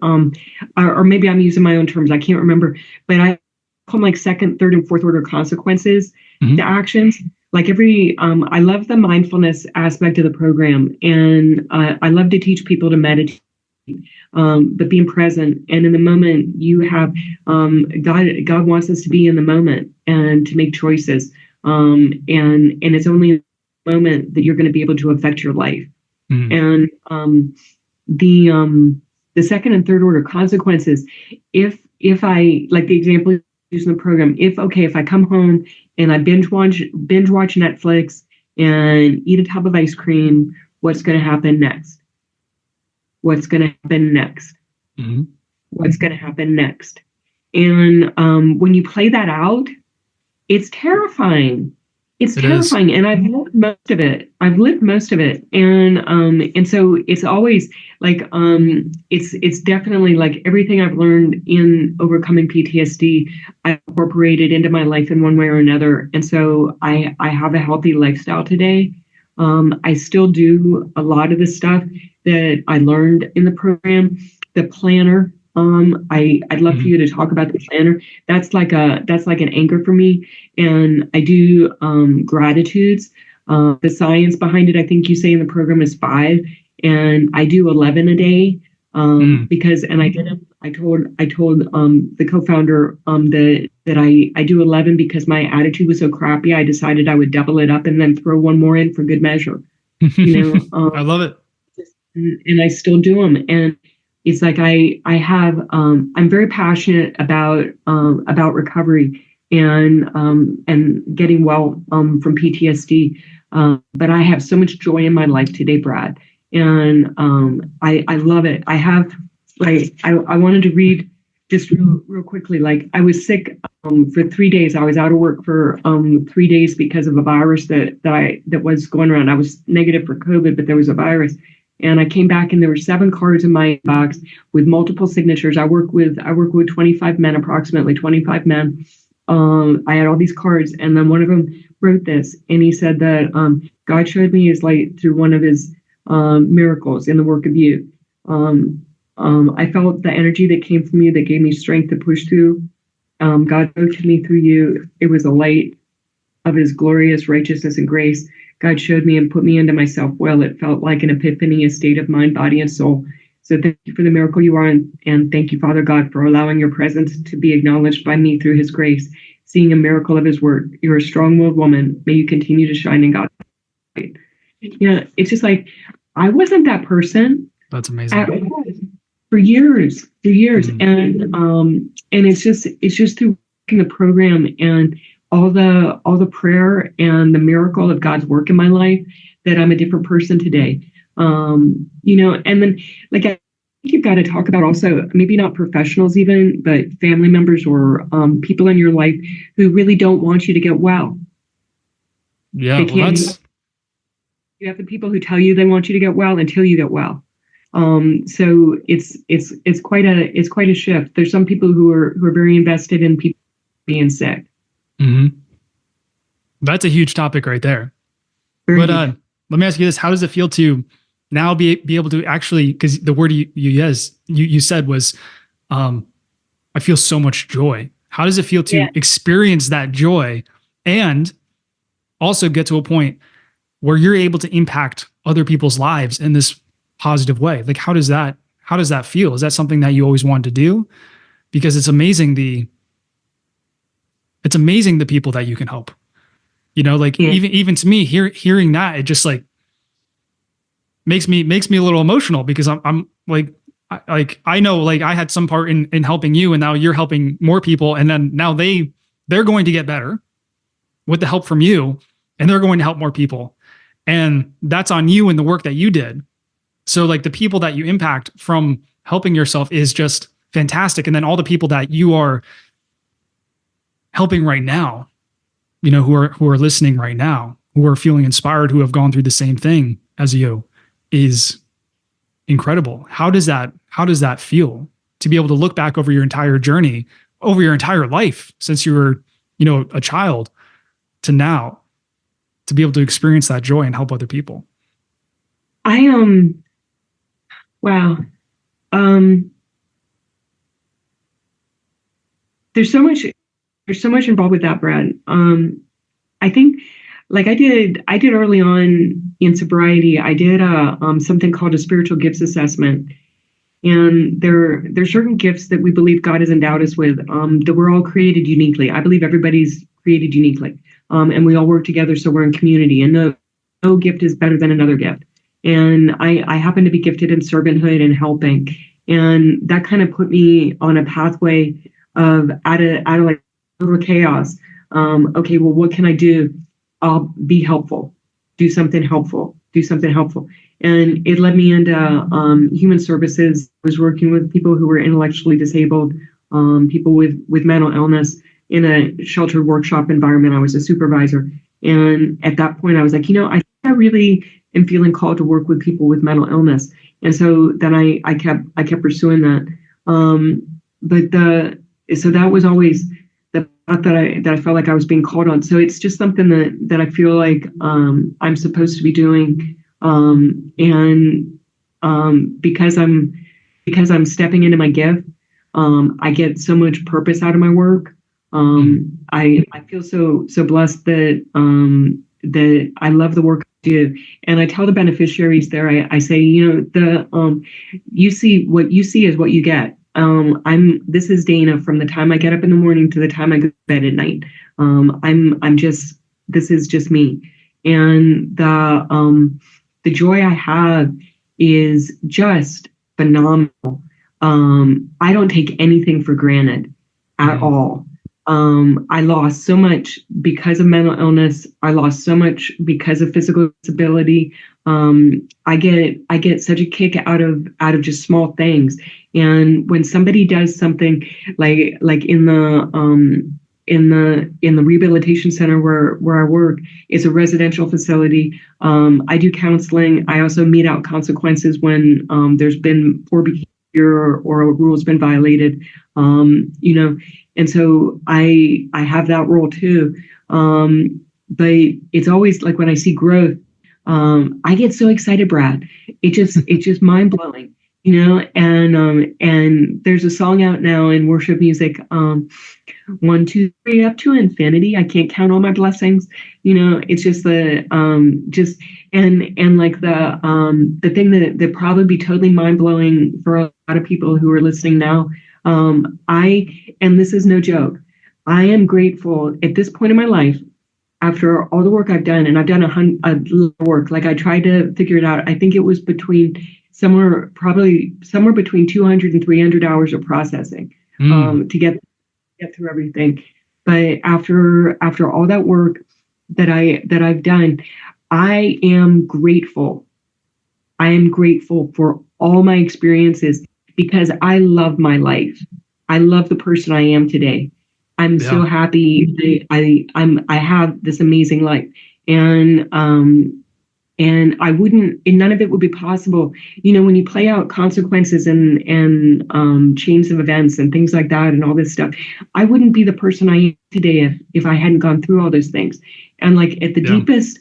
or maybe I'm using my own terms, I can't remember, but I call them like second, third, and fourth order consequences to actions. Like I love the mindfulness aspect of the program, and I love to teach people to meditate, but being present and in the moment. You have God wants us to be in the moment and to make choices. And it's only in the moment that you're going to be able to affect your life. And the second and third order consequences, if I, like the example you use in the program, if I come home and I binge watch Netflix and eat a tub of ice cream, what's going to happen next? What's going to happen next? What's going to happen next? And when you play that out, it's terrifying. It's terrifying. And I've lived most of it. And so it's always like, it's definitely like everything I've learned in overcoming PTSD, I incorporated into my life in one way or another. And so I have a healthy lifestyle today. I still do a lot of the stuff that I learned in the program. The planner, I'd love for you to talk about the planner. That's like an anchor for me. And I do gratitudes. The science behind it, I think you say in the program, is 5, and I do 11 a day. Because, and I told the co-founder that I do 11 because my attitude was so crappy. I decided I would double it up and then throw one more in for good measure. I love it. And I still do them. And it's like I'm very passionate about recovery and getting well from PTSD. But I have so much joy in my life today, Brad. And I love it. I have, like, I wanted to read just real quickly. Like, I was sick for 3 days. I was out of work for 3 days because of a virus that was going around. I was negative for COVID, but there was a virus. And I came back and there were 7 cards in my box with multiple signatures. I work with 25 men, approximately 25 men. I had all these cards, and then one of them wrote this, and he said that God showed me his light through one of his miracles in the work of you. I felt the energy that came from you that gave me strength to push through. God showed to me through you. It was a light of his glorious righteousness and grace. God showed me and put me into myself well. It felt like an epiphany, a state of mind, body, and soul. So thank you for the miracle you are, and thank you, Father God, for allowing your presence to be acknowledged by me through his grace, seeing a miracle of his word. You're a strong-willed woman. May you continue to shine in God's light. Yeah, it's just like, I wasn't that person. That's amazing. For years. And it's just through the program and all the prayer and the miracle of God's work in my life that I'm a different person today. And then, like, I think you've got to talk about also, maybe not professionals even, but family members or people in your life who really don't want you to get well. Yeah, you have the people who tell you they want you to get well until you get well. So it's quite a shift. There's some people who are very invested in people being sick. Mm-hmm. That's a huge topic right there. But let me ask you this: how does it feel to now be able to actually? Because the word you said was, I feel so much joy. How does it feel to experience that joy and also get to a point where you're able to impact other people's lives in this positive way? Like, how does that feel? Is that something that you always wanted to do? Because it's amazing the people that you can help. Even to me, hearing that, it just like makes me a little emotional, because I'm like I know, like, I had some part in helping you, and now you're helping more people, and then now they're going to get better with the help from you, and they're going to help more people. And that's on you and the work that you did. So, like, the people that you impact from helping yourself is just fantastic. And then all the people that you are helping right now, who are listening right now, who are feeling inspired, who have gone through the same thing as you, is incredible. How does that feel to be able to look back over your entire journey, over your entire life since you were, a child to now, to be able to experience that joy and help other people? Wow. There's so much involved with that, Brad. I think, like, I did early on in sobriety, I did something called a spiritual gifts assessment. And there's certain gifts that we believe God has endowed us with, that we're all created uniquely. I believe everybody's created uniquely. And we all work together, so we're in community, and no gift is better than another gift. And I happen to be gifted in servanthood and helping. And that kind of put me on a pathway of out of like total chaos. Okay, well, what can I do? I'll be helpful. Do something helpful. And it led me into human services. I was working with people who were intellectually disabled, people with mental illness in a sheltered workshop environment. I was a supervisor. And at that point, I was like, I think I really am feeling called to work with people with mental illness. And so then I kept pursuing that. So that the path that I felt like I was being called on. So it's just something that I feel like I'm supposed to be doing, and because I'm stepping into my gift, I get so much purpose out of my work. I feel so blessed that I love the work I do, and I tell the beneficiaries there. I say, you see what you see is what you get. This is Dana from the time I get up in the morning to the time I go to bed at night. This is just me, and the joy I have is just phenomenal. I don't take anything for granted at all. I lost so much because of mental illness. I lost so much because of physical disability. I get such a kick out of just small things. And when somebody does something like in the rehabilitation center where I work, it's a residential facility. I do counseling. I also mete out consequences when there's been poor behavior or a rule's been violated. And so I have that role too. But it's always like when I see growth, I get so excited, Brad. It's just mind blowing, and there's a song out now in worship music, 1, 2, 3 up to infinity. I can't count all my blessings. It's just and like the thing that probably be totally mind blowing for a lot of people who are listening now. And this is no joke. I am grateful at this point in my life, after all the work I've done, and I've done a lot of work. Like I tried to figure it out. I think it was somewhere between 200 and 300 hours of processing to get through everything. But after all that work that I've done, I am grateful. I am grateful for all my experiences because I love my life. I love the person I am today. I'm so happy. I have this amazing life, and I wouldn't, and none of it would be possible. When you play out consequences and chains of events and things like that and all this stuff, I wouldn't be the person I am today if I hadn't gone through all those things. And like at the deepest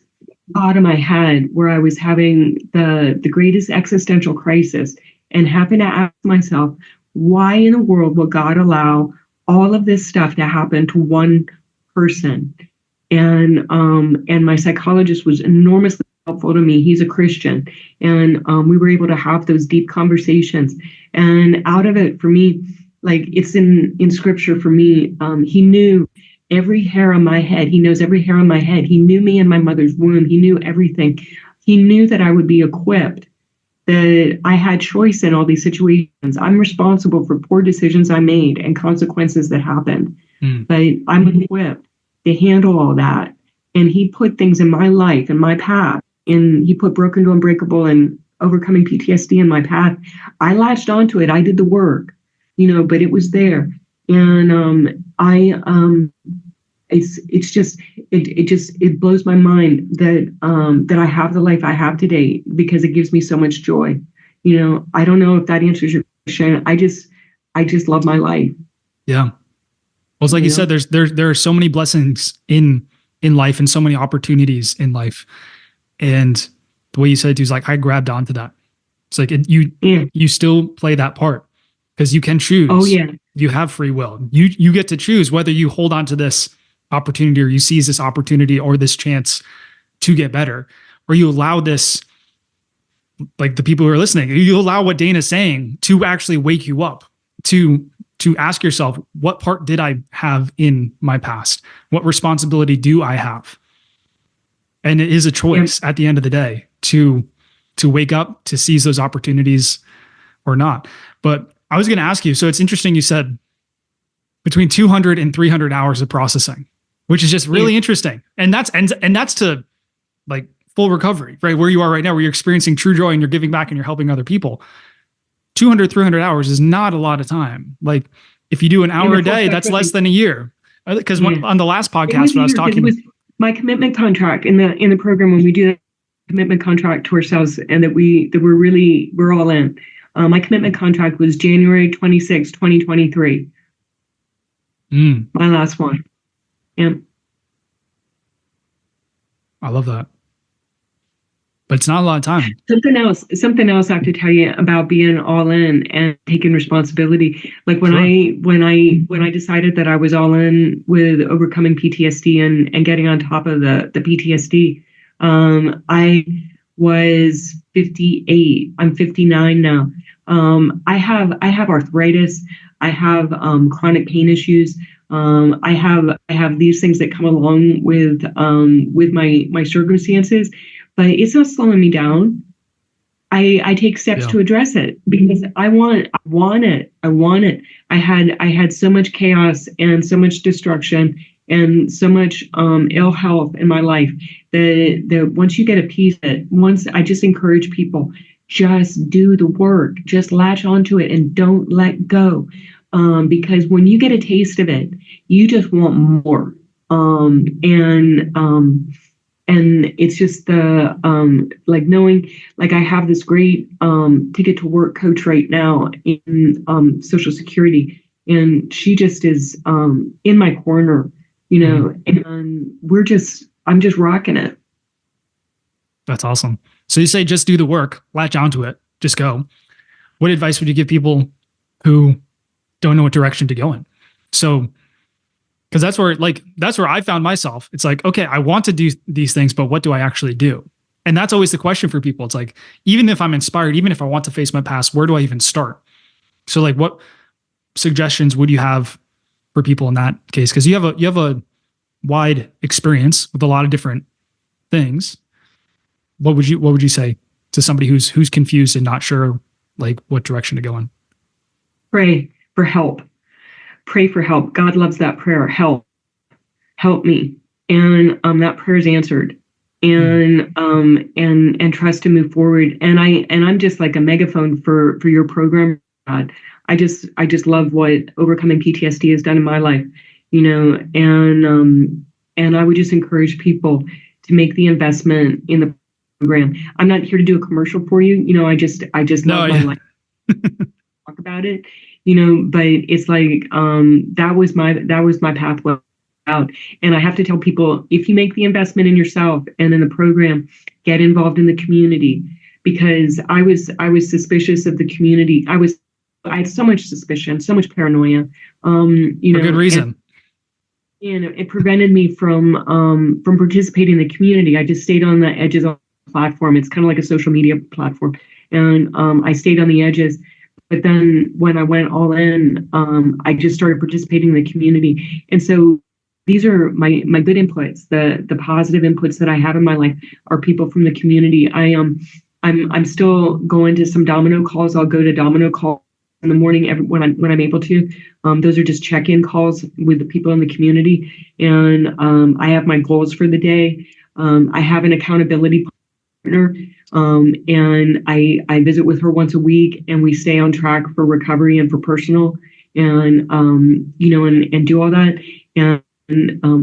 thought of my head, where I was having the greatest existential crisis and having to ask myself, why in the world will God allow all of this stuff to happen to one person? And my psychologist was enormously helpful to me. He's a Christian, and we were able to have those deep conversations. And out of it, for me, like it's in scripture for me, he knew every hair on my head. He knows every hair on my head. He knew me in my mother's womb. He knew everything. He knew that I would be equipped, that I had choice in all these situations. I'm responsible for poor decisions I made and consequences that happened. But I'm equipped to handle all that. And he put things in my life and my path. And he put broken to unbreakable and overcoming PTSD in my path. I latched onto it. I did the work, but it was there. And it blows my mind that I have the life I have today because it gives me so much joy. I don't know if that answers your question. I just love my life. Yeah. Well, it's like you said, there are so many blessings in life and so many opportunities in life. And the way you said it is like, I grabbed onto that. It's like you still play that part because you can choose. Oh yeah. You have free will. You get to choose whether you hold on to this opportunity or you seize this opportunity or this chance to get better, or you allow this, like the people who are listening, you allow what Dana's saying to actually wake you up, to ask yourself, what part did I have in my past? What responsibility do I have? And it is a choice at the end of the day to wake up, to seize those opportunities or not. But I was going to ask you, so it's interesting you said between 200 and 300 hours of processing, which is just really interesting. And that's to like full recovery, right? Where you are right now, where you're experiencing true joy and you're giving back and you're helping other people. 200, 300 hours is not a lot of time. Like if you do an hour a day, that's less than a year. Because on the last podcast, when I was talking, my commitment contract in the program, when we do that commitment contract to ourselves, and that we're all in. My commitment contract was January 26, 2023. My last one. Yeah. I love that. But it's not a lot of time. Something else I have to tell you about being all in and taking responsibility. Like when Sure. I decided that I was all in with overcoming PTSD and getting on top of the PTSD, I was 58. I'm 59 now. I have arthritis. I have chronic pain issues. I have these things that come along with my circumstances, but it's not slowing me down. I take steps Yeah. to address it because I want it. I want it. I had so much chaos and so much destruction and so much ill health in my life that once you get a piece of it, once I just encourage people, just do the work, just latch onto it and don't let go. Because when you get a taste of it, you just want more. And it's just the like knowing, like I have this great ticket to work coach right now in Social Security, and she just is in my corner, and I'm just rocking it. That's awesome. So you say just do the work, latch onto it, just go. What advice would you give people who don't know what direction to go in? So, because that's where I found myself. It's like, okay, I want to do these things, but what do I actually do? And that's always the question for people. It's like, even if I'm inspired, even if I want to face my past, where do I even start? So like, what suggestions would you have for people in that case? Because you have a wide experience with a lot of different things. What would you say to somebody who's confused and not sure like what direction to go in? Pray for help. Pray for help. God loves that prayer. Help me. And that prayer is answered. And trust to move forward. And I'm just like a megaphone for your program, God. I just love what overcoming PTSD has done in my life, and I would just encourage people to make the investment in the program. I'm not here to do a commercial for you. I just love my life. Talk about it, but it's like that was my pathway out. And I have to tell people, if you make the investment in yourself and in the program, get involved in the community, because I was suspicious of the community. I had so much suspicion, so much paranoia. For good reason. And it prevented me from participating in the community. I just stayed on the edges of the platform. It's kind of like a social media platform, and I stayed on the edges. But then when I went all in, I just started participating in the community. And so these are my good inputs. The positive inputs that I have in my life are people from the community. I'm still going to some domino calls. I'll go to domino calls in the morning when I'm able to. Those are just check-in calls with the people in the community. And I have my goals for the day. I have an accountability partner. And I visit with her once a week, and we stay on track for recovery and for personal, and and do all that. And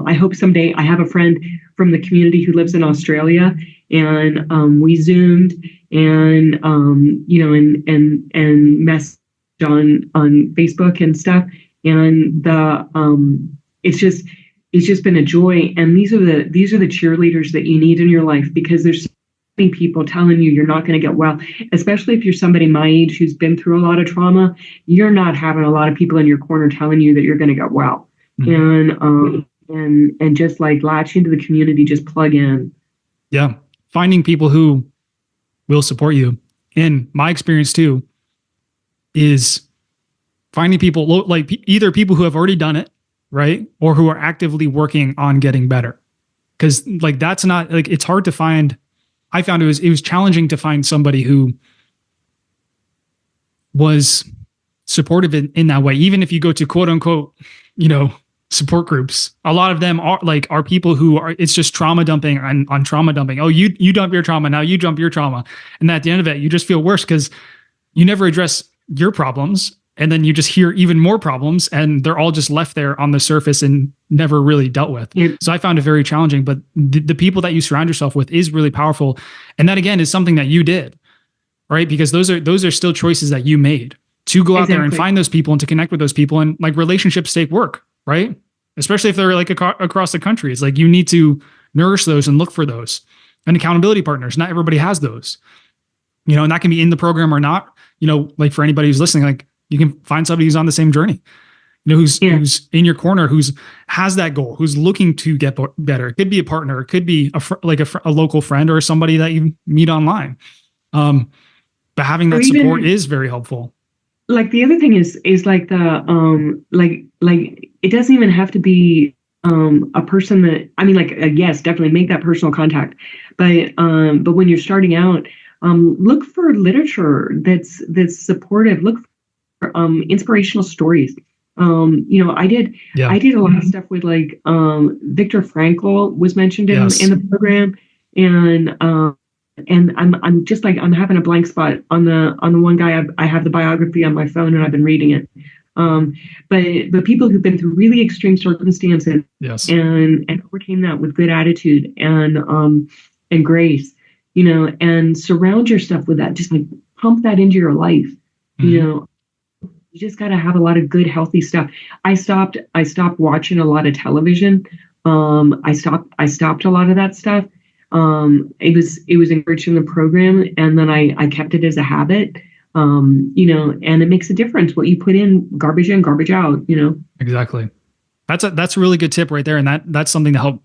I hope someday. I have a friend from the community who lives in Australia, and we Zoomed and and messaged on Facebook and stuff. And it's just been a joy. And these are the cheerleaders that you need in your life, because there's people telling you you're not going to get well, especially if you're somebody my age who's been through a lot of trauma. You're not having a lot of people in your corner telling you that you're going to get well. And just like latch into the community, just plug in. Yeah. Finding people who will support you. And my experience too is finding people like either people who have already done it, right? Or who are actively working on getting better. Because like, that's not like, it's hard to find. I found it was challenging to find somebody who was supportive in that way. Even if you go to quote unquote, support groups, a lot of them are people who are, it's just trauma dumping on trauma dumping. Oh, you dump your trauma, now you dump your trauma. And at the end of it, you just feel worse because you never address your problems. And then you just hear even more problems, and they're all just left there on the surface and never really dealt with. Yeah. So I found it very challenging, but the people that you surround yourself with is really powerful. And that again is something that you did, right? Because those are still choices that you made to go out there and find those people and to connect with those people. And like relationships take work, right? Especially if they're like across the country. It's like you need to nourish those and look for those. And accountability partners, not everybody has those. And that can be in the program or not. Like for anybody who's listening, like you can find somebody who's on the same journey, who's in your corner, who's has that goal, who's looking to get better. It could be a partner, it could be a local friend or somebody that you meet online. But having that support is very helpful. Like the other thing is like the like it doesn't even have to be a person that, I mean, like yes, definitely make that personal contact, but when you're starting out, look for literature that's supportive. Look for inspirational stories. I did a lot of stuff with like Viktor Frankl was mentioned in the program, and I'm just like, I'm having a blank spot on the one guy. I have the biography on my phone and I've been reading it. But people who've been through really extreme circumstances and overcame that with good attitude and grace, and surround yourself with that. Just like pump that into your life. You just got to have a lot of good, healthy stuff. I stopped watching a lot of television. I stopped a lot of that stuff. It was encouraged in the program, and then I kept it as a habit. And it makes a difference what you put in, garbage in, garbage out. Exactly. That's a really good tip right there, and that's something to help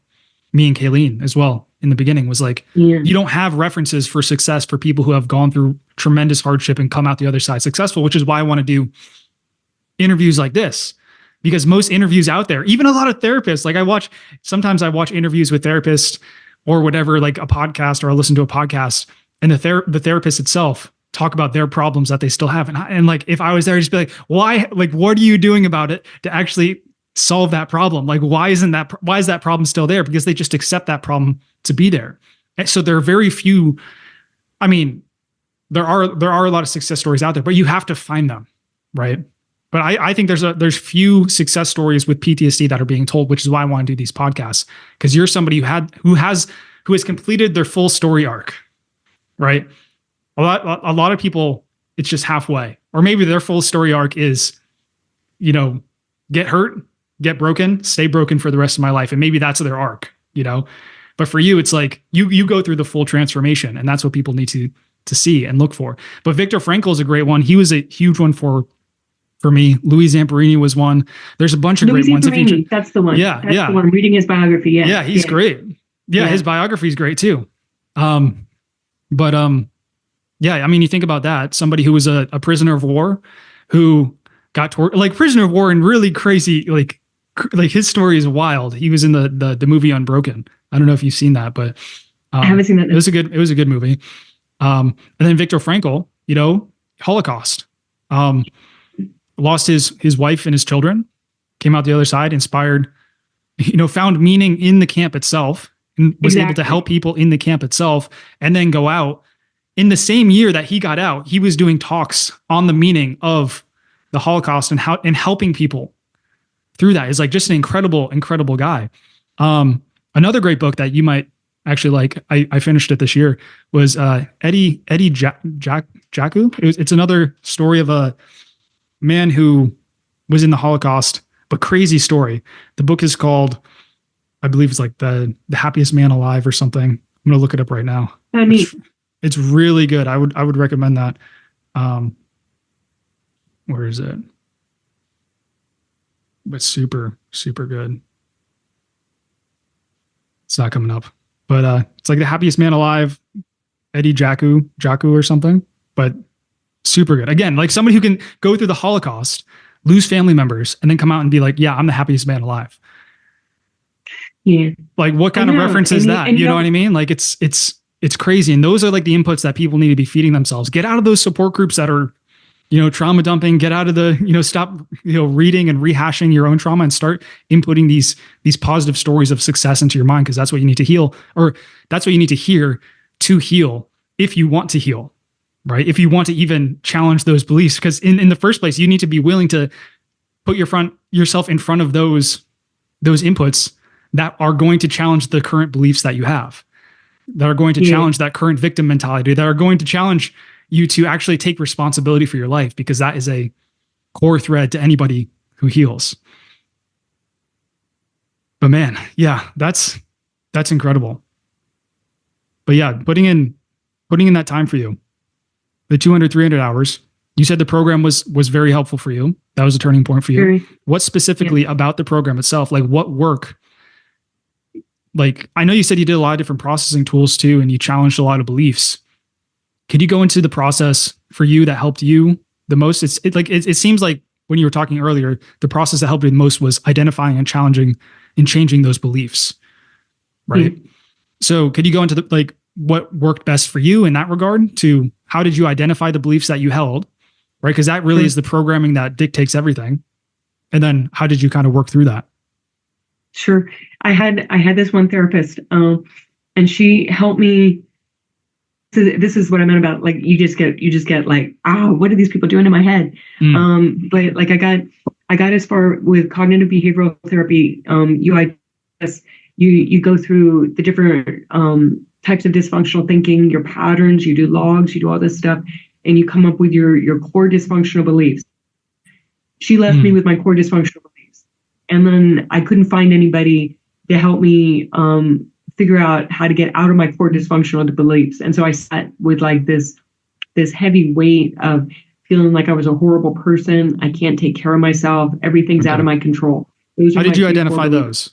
me and Kayleen as well. In the beginning was like, you don't have references for success for people who have gone through tremendous hardship and come out the other side successful, which is why I want to do interviews like this, because most interviews out there, even a lot of therapists, like sometimes I watch interviews with therapists or whatever, like a podcast, or I listen to a podcast, and the therapist itself talk about their problems that they still have. And like, if I was there, I'd just be like, why, like, what are you doing about it to actually solve that problem? Like, why is that problem still there? Because they just accept that problem to be there. And so there are very few, I mean, there are a lot of success stories out there, but you have to find them, right? But I think there's few success stories with PTSD that are being told, which is why I want to do these podcasts, because you're somebody who has completed their full story arc, right? A lot of people, it's just halfway, or maybe their full story arc is, get hurt, get broken, stay broken for the rest of my life, and maybe that's their arc, But for you, it's like you go through the full transformation, and that's what people need to see and look for. But Viktor Frankl is a great one. He was a huge one for me. Louis Zamperini was one. There's a bunch of great ones. That's the one. Yeah, that's the one. I'm reading his biography. Yeah, he's great. Yeah, his biography is great too. Yeah, I mean, you think about that. Somebody who was a prisoner of war, who got prisoner of war, and really crazy, like his story is wild. He was in the movie Unbroken. I don't know if you've seen that, but I haven't seen that. It was a good movie. And then Viktor Frankl, Holocaust, lost his wife and his children, came out the other side, inspired, found meaning in the camp itself, and was able to help people in the camp itself, and then go out. In the same year that he got out, he was doing talks on the meaning of the Holocaust and helping people through that. Is like just an incredible guy. Another great book that you might actually like, I finished it this year, was Eddie Jaku. It's another story of a man who was in the Holocaust, but crazy story. The book is called, I believe it's like the Happiest Man Alive or something. I'm going to look it up right now. It's really good. I would recommend that. Where is it? But super, super good. It's not coming up, but it's like The Happiest Man Alive, Eddie Jaku or something, but super good. Again, like somebody who can go through the Holocaust, lose family members, and then come out and be like, yeah, I'm the happiest man alive. Yeah. Like what kind of reference is that? You know what I mean? Like it's crazy. And those are like the inputs that people need to be feeding themselves. Get out of those support groups that are, trauma dumping. Get out of the, stop, reading and rehashing your own trauma, and start inputting these positive stories of success into your mind, because that's what you need to heal, or that's what you need to hear to heal if you want to heal, right? If you want to even challenge those beliefs, because in the first place, you need to be willing to put yourself in front of those inputs that are going to challenge the current beliefs that you have, that are going to challenge that current victim mentality, that are going to challenge you to actually take responsibility for your life, because that is a core thread to anybody who heals. But man, yeah, that's incredible. But yeah, putting in that time for you, the 200, 300 hours, you said the program was very helpful for you. That was a turning point for you. Very, What specifically about the program itself, like what work, like I know you said you did a lot of different processing tools too, and you challenged a lot of beliefs. Could you go into the process for you that helped you the most? It seems like when you were talking earlier, the process that helped you the most was identifying and challenging and changing those beliefs. Right. So could you go into what worked best for you in that regard? To how did you identify the beliefs that you held? Right. Because that really is the programming that dictates everything. And then how did you kind of work through that? Sure. I had this one therapist, and she helped me. So this is what I meant about like you just get like, what are these people doing in my head? But like I got as far with cognitive behavioral therapy. You go through the different types of dysfunctional thinking, your patterns, you do logs, you do all this stuff, and you come up with your core dysfunctional beliefs. She left me with my core dysfunctional beliefs, and then I couldn't find anybody to help me figure out how to get out of my core dysfunctional beliefs. And so I sat with like this heavy weight of feeling like I was a horrible person. I can't take care of myself. Everything's out of my control. How did you identify those?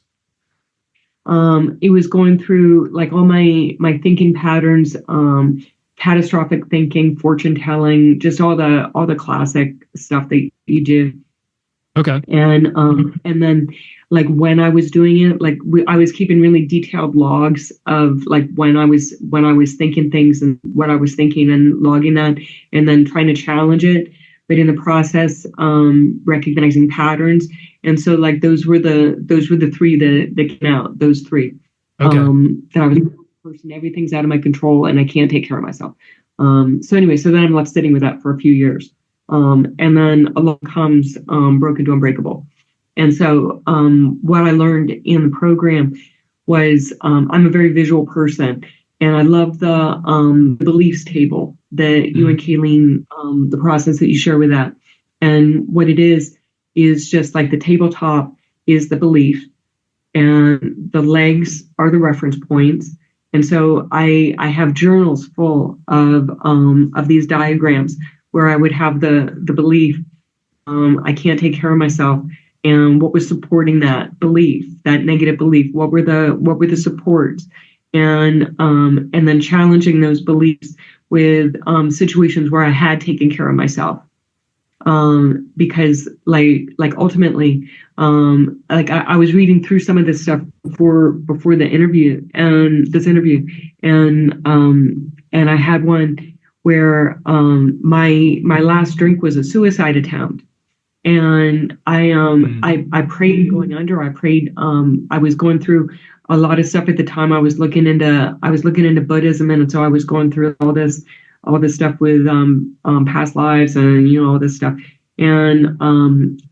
It was going through like all my thinking patterns, catastrophic thinking, fortune telling, just all the classic stuff that you do. Okay. And then like when I was doing it, like I was keeping really detailed logs of like when I was thinking things and what I was thinking and logging that and then trying to challenge it. But in the process, recognizing patterns. And so like those were the three that came out, those three. Okay. That I was a person, everything's out of my control and I can't take care of myself. So anyway, so then I'm left sitting with that for a few years. And then along comes Broken to Unbreakable. And so what I learned in the program was I'm a very visual person, and I love the beliefs table that you and Kayleen, the process that you share with that. And what it is just like the tabletop is the belief, and the legs are the reference points. And so I have journals full of these diagrams where I would have the belief, I can't take care of myself, and what was supporting that belief, that negative belief, what were the supports, and then challenging those beliefs with situations where I had taken care of myself, because like ultimately, like I was reading through some of this stuff before the interview and this interview, and I had one where my last drink was a suicide attempt. And I prayed going under. I prayed. I was going through a lot of stuff at the time. I was looking into Buddhism, and so I was going through all this stuff with past lives and all this stuff. And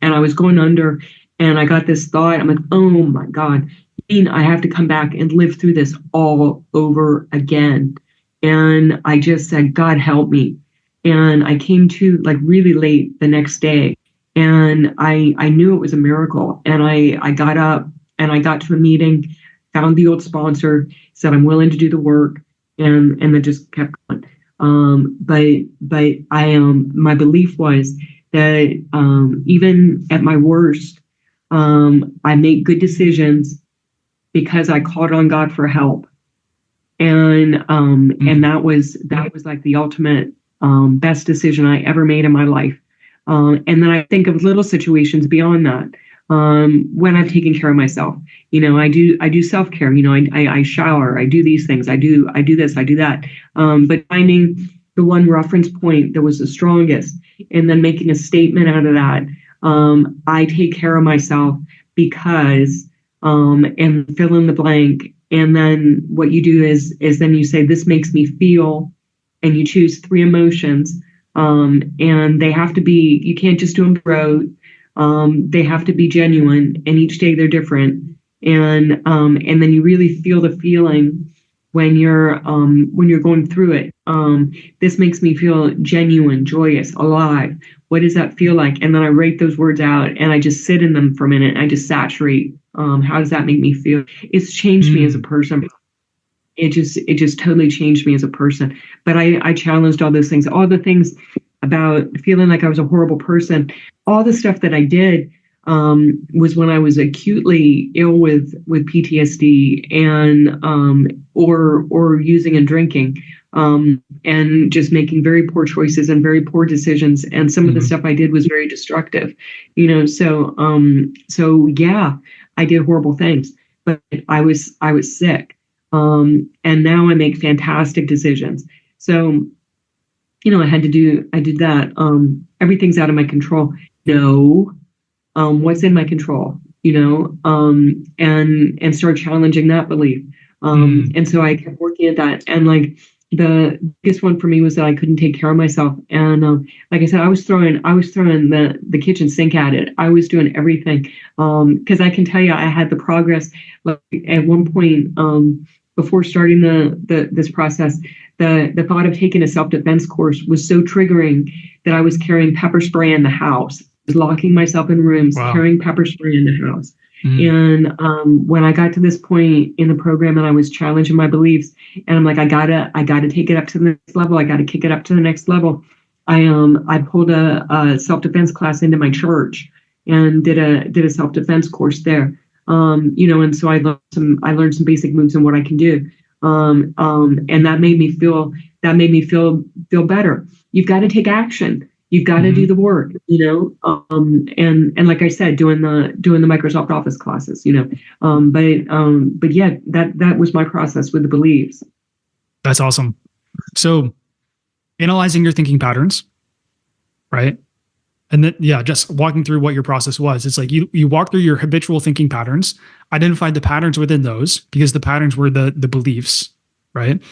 I was going under, and I got this thought. I'm like, oh my God, I have to come back and live through this all over again. And I just said, God help me. And I came to like really late the next day. And I knew it was a miracle. And I got up and I got to a meeting, found the old sponsor, said I'm willing to do the work, and then just kept going. But my belief was that even at my worst, I make good decisions because I called on God for help. And that was like the ultimate best decision I ever made in my life. And then I think of little situations beyond that. When I've taken care of myself, I do self-care, I shower, I do these things, I do this, I do that. But finding the one reference point that was the strongest and then making a statement out of that, I take care of myself because, and fill in the blank. And then what you do is then you say, this makes me feel, and you choose 3 emotions. And they have to be, you can't just do them broad. They have to be genuine, and each day they're different. And then you really feel the feeling when you're going through it. This makes me feel genuine, joyous, alive. What does that feel like? And then I write those words out, and I just sit in them for a minute. And I just saturate How does that make me feel? It's changed me as a person. It just totally changed me as a person. But I challenged all those things, all the things about feeling like I was a horrible person. All the stuff that I did was when I was acutely ill with PTSD and or using and drinking and just making very poor choices and very poor decisions. And some of the stuff I did was very destructive, So yeah, I did horrible things, but I was sick. And now I make fantastic decisions. So, I did that. Everything's out of my control. No, what's in my control, and start challenging that belief. And so I kept working at that. And like the biggest one for me was that I couldn't take care of myself. And like I said, I was throwing the kitchen sink at it. I was doing everything. Because I can tell you, I had the progress. Like at one point, before starting this process, the thought of taking a self-defense course was so triggering that I was carrying pepper spray in the house. I was locking myself in rooms, carrying pepper spray in the house. And when I got to this point in the program and I was challenging my beliefs, and I'm like, I gotta take it up to the next level. I gotta kick it up to the next level. I pulled a self-defense class into my church and did a self-defense course there. And so I learned some basic moves and what I can do. And that made me feel better. You've got to take action. You've got to do the work, and like I said, doing the Microsoft Office classes, but yeah, that was my process with the beliefs. That's awesome. So analyzing your thinking patterns, right? And then, just walking through what your process was. It's like you walk through your habitual thinking patterns, identified the patterns within those because the patterns were the beliefs, right?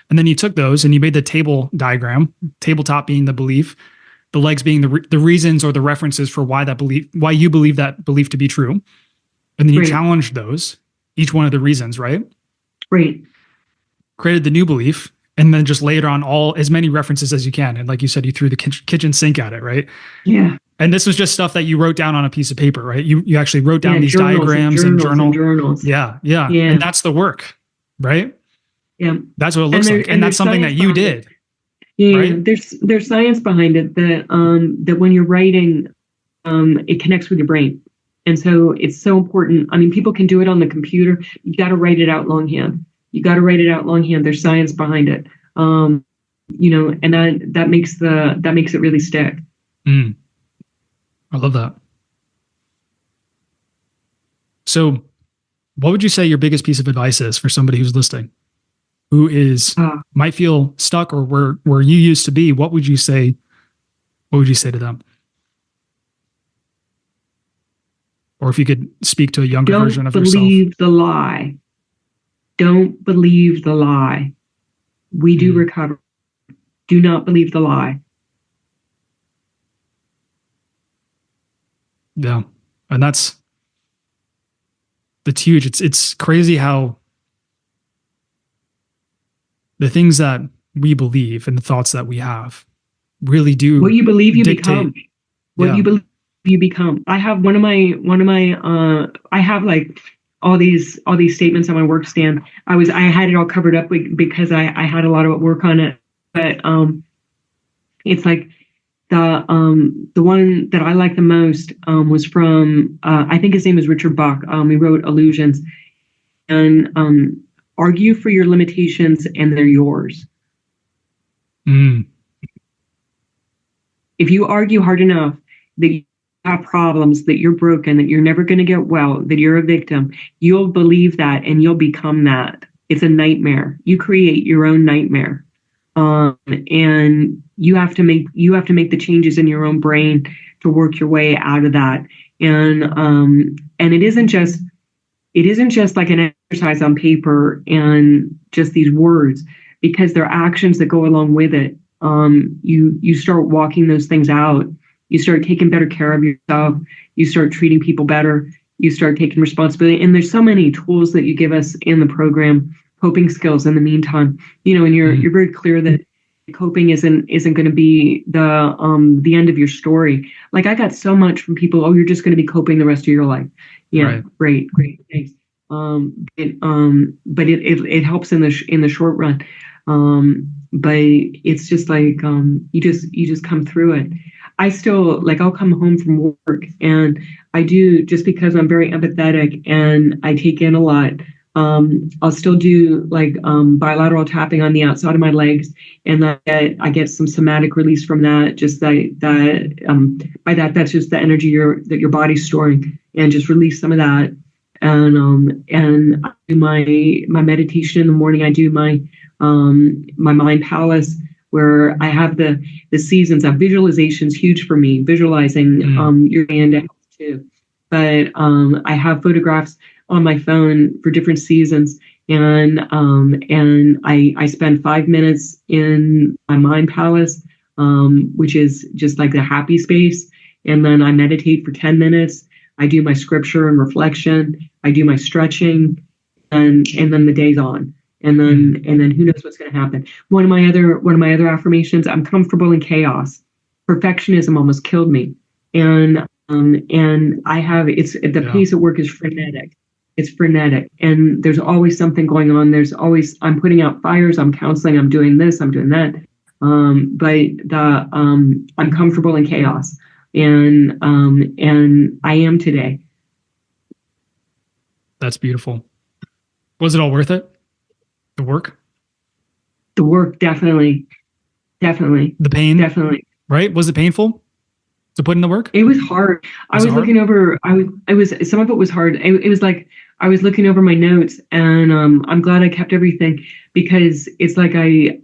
And then you took those and you made the table diagram, tabletop being the belief, the legs being the reasons or the references for why you believe that belief to be true. And then you challenged those, each one of the reasons, right? Right. Created the new belief and then just laid on as many references as you can. And like you said, you threw the kitchen sink at it, right? Yeah. And this was just stuff that you wrote down on a piece of paper, right? You actually wrote down these diagrams and journals. Yeah. And that's the work, right? Yeah. That's what it looks like. And that's something that you did. Yeah, right? There's science behind it that when you're writing, it connects with your brain. And so it's so important. I mean, people can do it on the computer. You got to write it out longhand. There's science behind it. And that makes it really stick. I love that. So what would you say your biggest piece of advice is for somebody who's listening, who might feel stuck or where you used to be? What would you say to them? Or if you could speak to a younger version of yourself. Don't believe the lie. Don't believe the lie. We do recover. Do not believe the lie. Yeah. And that's huge. It's crazy how the things that we believe and the thoughts that we have really do. What you believe, you dictate. become. What you believe, you become. I have one of my I have like all these statements on my work stand. I had it all covered up because I had a lot of work on it. But it's like the one that I like the most was from I think his name is Richard Bach. He wrote Illusions, and argue for your limitations and they're yours. If you argue hard enough that you have problems, that you're broken, that you're never going to get well, that you're a victim, you'll believe that and you'll become that. It's a nightmare. You create your own nightmare. And you have to make the changes in your own brain to work your way out of that. And it isn't just like an exercise on paper and just these words, because there are actions that go along with it. You start walking those things out. You start taking better care of yourself. You start treating people better. You start taking responsibility. And there's so many tools that you give us in the program, coping skills in the meantime, and you're very clear that coping isn't going to be the end of your story. Like I got so much from people, oh, you're just going to be coping the rest of your life. Yeah, right. Great, thanks. But it helps in the short run. But it's just like you just come through it. I still like I'll come home from work and I do, just because I'm very empathetic and I take in a lot. I'll still do like bilateral tapping on the outside of my legs, and I get some somatic release from that. Just by that's just the energy that your body's storing, and just release some of that. And I do my meditation in the morning. I do my mind palace, where I have the seasons. Visualization's huge for me. Visualizing your hand helps too. But I have photographs on my phone for different seasons, and I spend 5 minutes in my mind palace, which is just like the happy space, and then I meditate for 10 minutes. I do my scripture and reflection. I do my stretching, and then the day's on. And then who knows what's going to happen. One of my other affirmations: I'm comfortable in chaos. Perfectionism almost killed me, and I have the pace at work is frenetic. It's frenetic, and there's always something going on. I'm putting out fires. I'm counseling. I'm doing this. I'm doing that. But I'm comfortable in chaos, and I am today. That's beautiful. Was it all worth it? The work? The work, definitely. The pain? Definitely. Right? Was it painful to put in the work? It was hard. I was looking over, some of it was hard. It was like, I was looking over my notes, and I'm glad I kept everything, because it's like I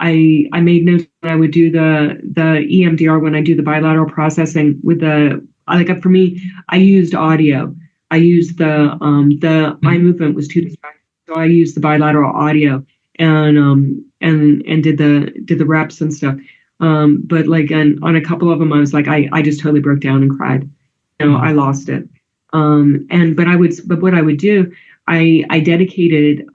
made notes when I would do the EMDR, when I do the bilateral processing with for me, I used audio. I used the eye movement was too distracting. So I used the bilateral audio and did the reps and stuff. But like on a couple of them, I was like, I just totally broke down and cried. I lost it. But what I would do, I dedicated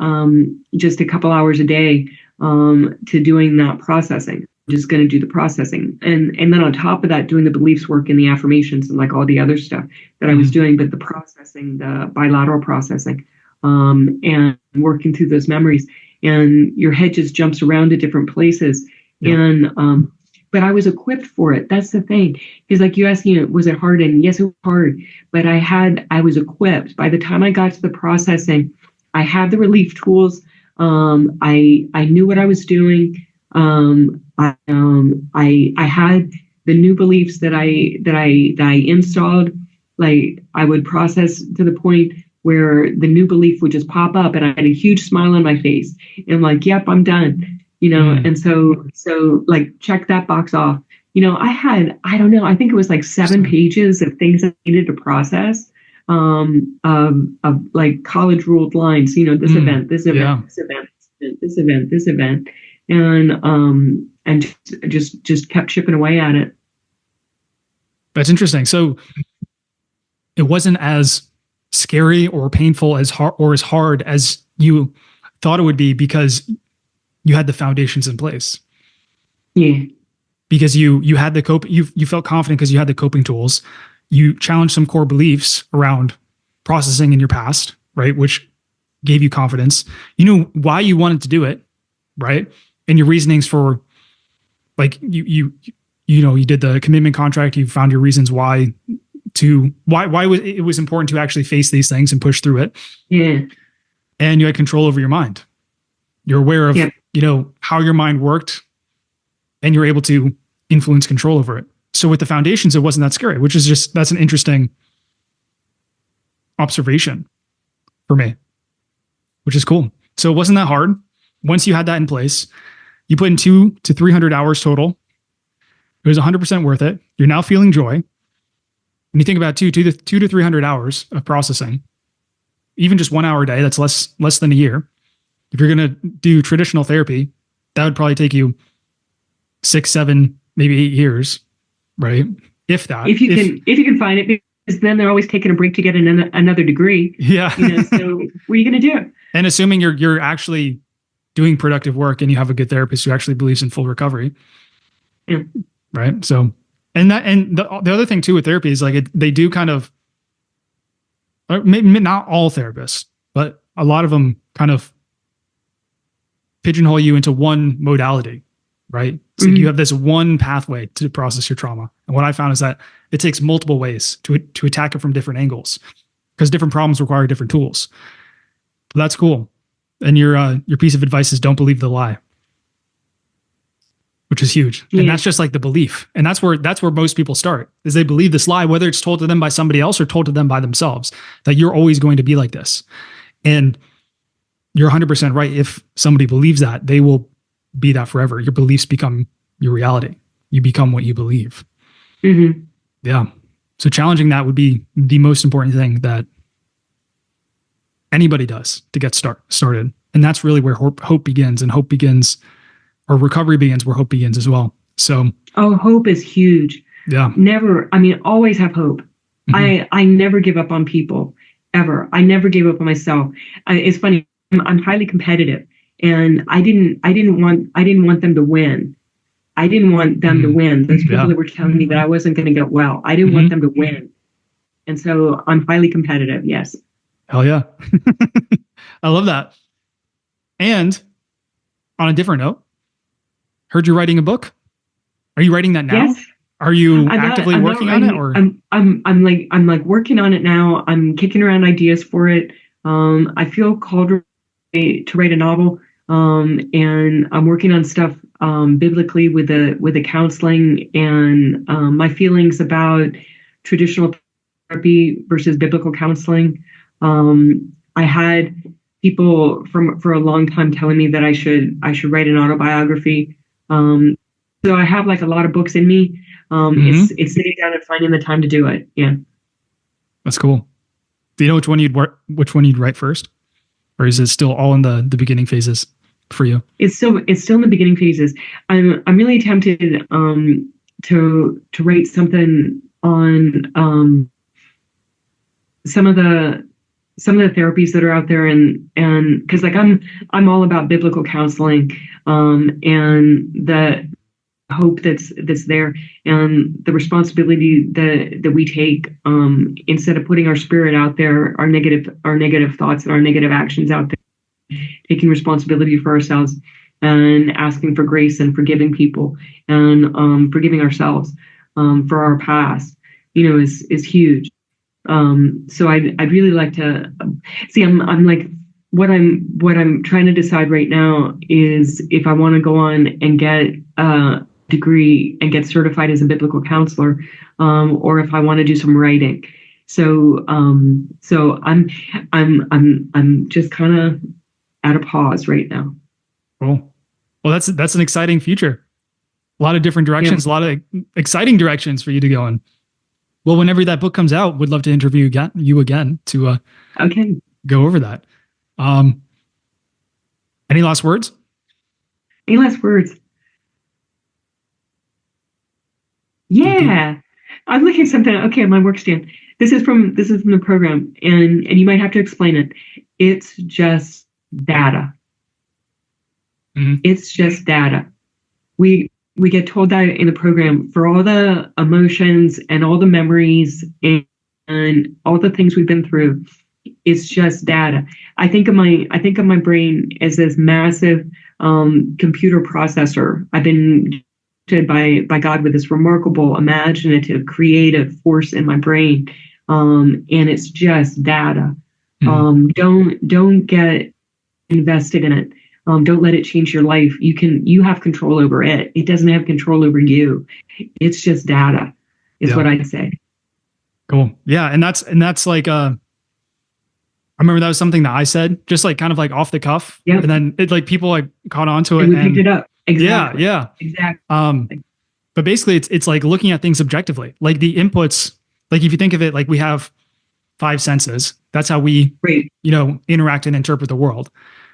just a couple hours a day to doing that processing. I'm just going to do the processing, and then on top of that, doing the beliefs work and the affirmations and like all the other stuff that I was doing. But the processing, the bilateral processing, and working through those memories, and your head just jumps around to different places. Yep. But I was equipped for it. That's the thing. Because like you asked me, was it hard? And yes, it was hard. But I was equipped. By the time I got to the processing, I had the relief tools. I knew what I was doing. I had the new beliefs that I installed. Like I would process to the point where the new belief would just pop up, and I had a huge smile on my face, and like, yep, I'm done. And so like, check that box off. I don't know, I think it was like 7 pages of things I needed to process, of like college ruled lines, this event, this event, this event, this event, this event, and just kept chipping away at it. That's interesting. So it wasn't as scary or painful as hard as you thought it would be, because you had the foundations in place. Yeah. Because you had you felt confident because you had the coping tools. You challenged some core beliefs around processing in your past, right? Which gave you confidence. You knew why you wanted to do it, right? And your reasonings for, like, you did the commitment contract. You found your reasons why it was important to actually face these things and push through it. Yeah. And you had control over your mind. You're aware of, how your mind worked, and you're able to influence control over it. So with the foundations, it wasn't that scary, that's an interesting observation for me, which is cool. So it wasn't that hard. Once you had that in place, you put in 200 to 300 hours total. It was 100% worth it. You're now feeling joy. When you think about 200 to 300 hours of processing, even just 1 hour a day, that's less than a year. If you're going to do traditional therapy, that would probably take you 6, 7, maybe 8 years, right? If that. If you can find it, because then they're always taking a break to get another degree. Yeah. So what are you going to do? And assuming you're actually doing productive work and you have a good therapist who actually believes in full recovery. Yeah. Right. So, and the other thing too with therapy is like they do kind of, maybe not all therapists, but a lot of them kind of pigeonhole you into one modality, right? So you have this one pathway to process your trauma. And what I found is that it takes multiple ways to attack it from different angles, because different problems require different tools. But that's cool. And your piece of advice is don't believe the lie, which is huge. Yeah. And that's just like the belief. And that's where most people start, is they believe this lie, whether it's told to them by somebody else or told to them by themselves, that you're always going to be like this. And you're 100% right. If somebody believes that, they will be that forever. Your beliefs become your reality. You become what you believe. Mm-hmm. Yeah. So challenging that would be the most important thing that anybody does to get started. And that's really where hope begins, and hope begins, or recovery begins where hope begins as well. So, hope is huge. Yeah. Always have hope. Mm-hmm. I never give up on people, ever. I never gave up on myself. It's funny. I'm highly competitive, and I didn't want them to win. I didn't want them to win. Those people that were telling me that I wasn't going to get well, I didn't want them to win. And so I'm highly competitive. Yes. Hell yeah. I love that. And on a different note, heard you're writing a book. Are you writing that now? Yes. Are you actively working on it, or? I'm like working on it now. I'm kicking around ideas for it. I feel called to write a novel. And I'm working on stuff biblically with the counseling, and my feelings about traditional therapy versus biblical counseling. I had people for a long time telling me that I should write an autobiography. So I have like a lot of books in me. It's sitting down and finding the time to do it. Yeah. That's cool. Do you know which one you'd write first? Or is it still all in the beginning phases for you? It's still in the beginning phases. I'm really tempted to write something on some of the therapies that are out there, and because like I'm all about biblical counseling, and the hope that's there, and the responsibility that we take, instead of putting our spirit out there, our negative thoughts and our negative actions out there, taking responsibility for ourselves and asking for grace and forgiving people, and forgiving ourselves for our past, is huge. So I'd really like to see. I'm like, what I'm trying to decide right now is if I want to go on and get degree and get certified as a biblical counselor, or if I want to do some writing. So I'm just kind of at a pause right now. Cool. Well, that's an exciting future. A lot of different directions, a lot of exciting directions for you to go in. Well, whenever that book comes out, would love to interview you again to go over that. Any last words? Any last words? Yeah, I'm looking at something. Okay, on my work stand. This is from the program, and you might have to explain it. It's just data. Mm-hmm. It's just data. We get told that in the program for all the emotions and all the memories and all the things we've been through. It's just data. I think of my brain as this massive computer processor. I've been by God with this remarkable, imaginative, creative force in my brain, and it's just data. Mm-hmm. Don't get invested in it. Don't let it change your life. You have control over it. It doesn't have control over you. It's just data, is what I'd say. Cool. Yeah, and that's like I remember that was something that I said, just like kind of like off the cuff. Yep. And then it like people like caught on to it. And we picked it up. Exactly. Yeah. Exactly. But basically it's like looking at things objectively. Like the inputs, like if you think of it, like we have 5 senses. That's how we, interact and interpret the world.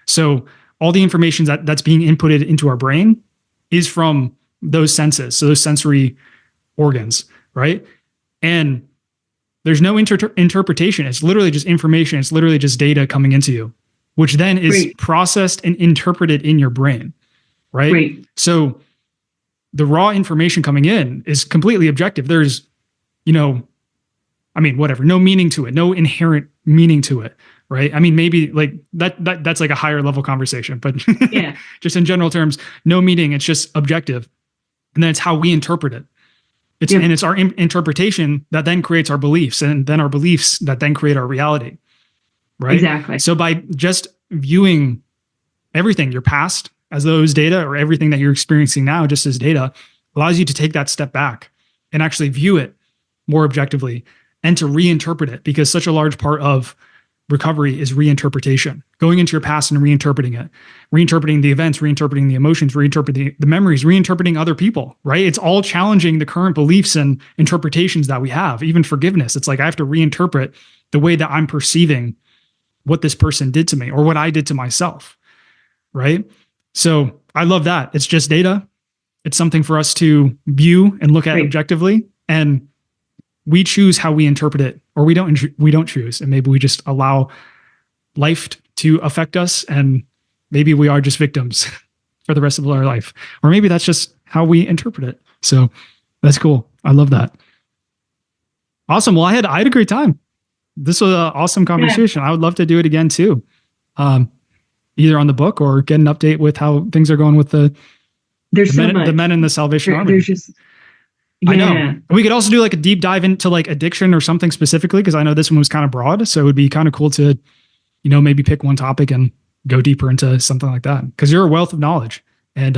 So all the information that's being inputted into our brain is from those senses. So those sensory organs, right? And there's no interpretation. It's literally just information. It's literally just data coming into you. which then is Right. processed and interpreted in your brain, right? Right. So the raw information coming in is completely objective. There's, whatever, no meaning to it, no inherent meaning to it, right? I mean, maybe like that's like a higher level conversation, but Yeah. just in general terms, no meaning. It's just objective. And then it's how we interpret it. And it's our interpretation that then creates our beliefs, and then our beliefs that then create our reality, right? Exactly. So by just viewing everything, your past, as those data, or everything that you're experiencing now just as data, allows you to take that step back and actually view it more objectively and to reinterpret it, because such a large part of recovery is reinterpretation, going into your past and reinterpreting it, reinterpreting the events, reinterpreting the emotions, reinterpreting the memories, reinterpreting other people, right? It's all challenging the current beliefs and interpretations that we have. Even forgiveness, it's like I have to reinterpret the way that I'm perceiving what this person did to me or what I did to myself, right? So I love that. It's just data. It's something for us to view and look at objectively, and we choose how we interpret it, or we don't choose. And maybe we just allow life to affect us, and maybe we are just victims for the rest of our life. Or maybe that's just how we interpret it. So that's cool. I love that. Awesome. Well, I had a great time. This was an awesome conversation. I would love to do it again too. Either on the book or get an update with how things are going with the men in the Salvation Army. There's just, I know. We could also do like a deep dive into like addiction or something specifically, because I know this one was kind of broad. So it would be kind of cool to, maybe pick one topic and go deeper into something like that, because you're a wealth of knowledge, and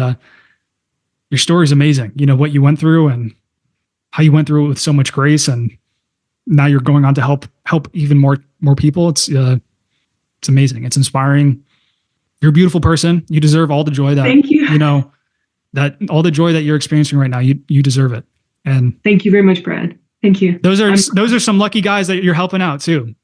your story is amazing. What you went through and how you went through it with so much grace, and now you're going on to help even more people. It's amazing. It's inspiring. You're a beautiful person. You deserve all the joy that, thank you. That all the joy that you're experiencing right now, you deserve it. And thank you very much, Brad. Thank you. Those are some lucky guys that you're helping out too,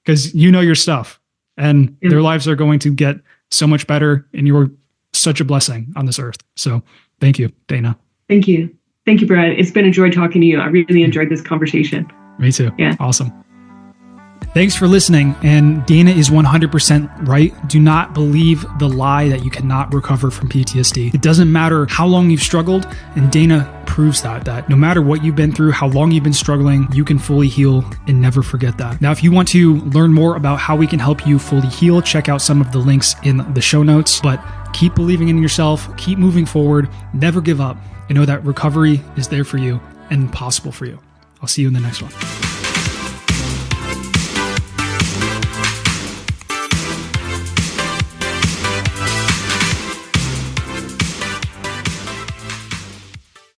because your stuff, and their lives are going to get so much better, and you're such a blessing on this earth. So thank you, Dana. Thank you. Thank you, Brad. It's been a joy talking to you. I really enjoyed this conversation. Me too. Yeah. Awesome. Thanks for listening. And Dana is 100% right. Do not believe the lie that you cannot recover from PTSD. It doesn't matter how long you've struggled. And Dana proves that no matter what you've been through, how long you've been struggling, you can fully heal, and never forget that. Now, if you want to learn more about how we can help you fully heal, check out some of the links in the show notes. But keep believing in yourself, keep moving forward, never give up, and know that recovery is there for you and possible for you. I'll see you in the next one.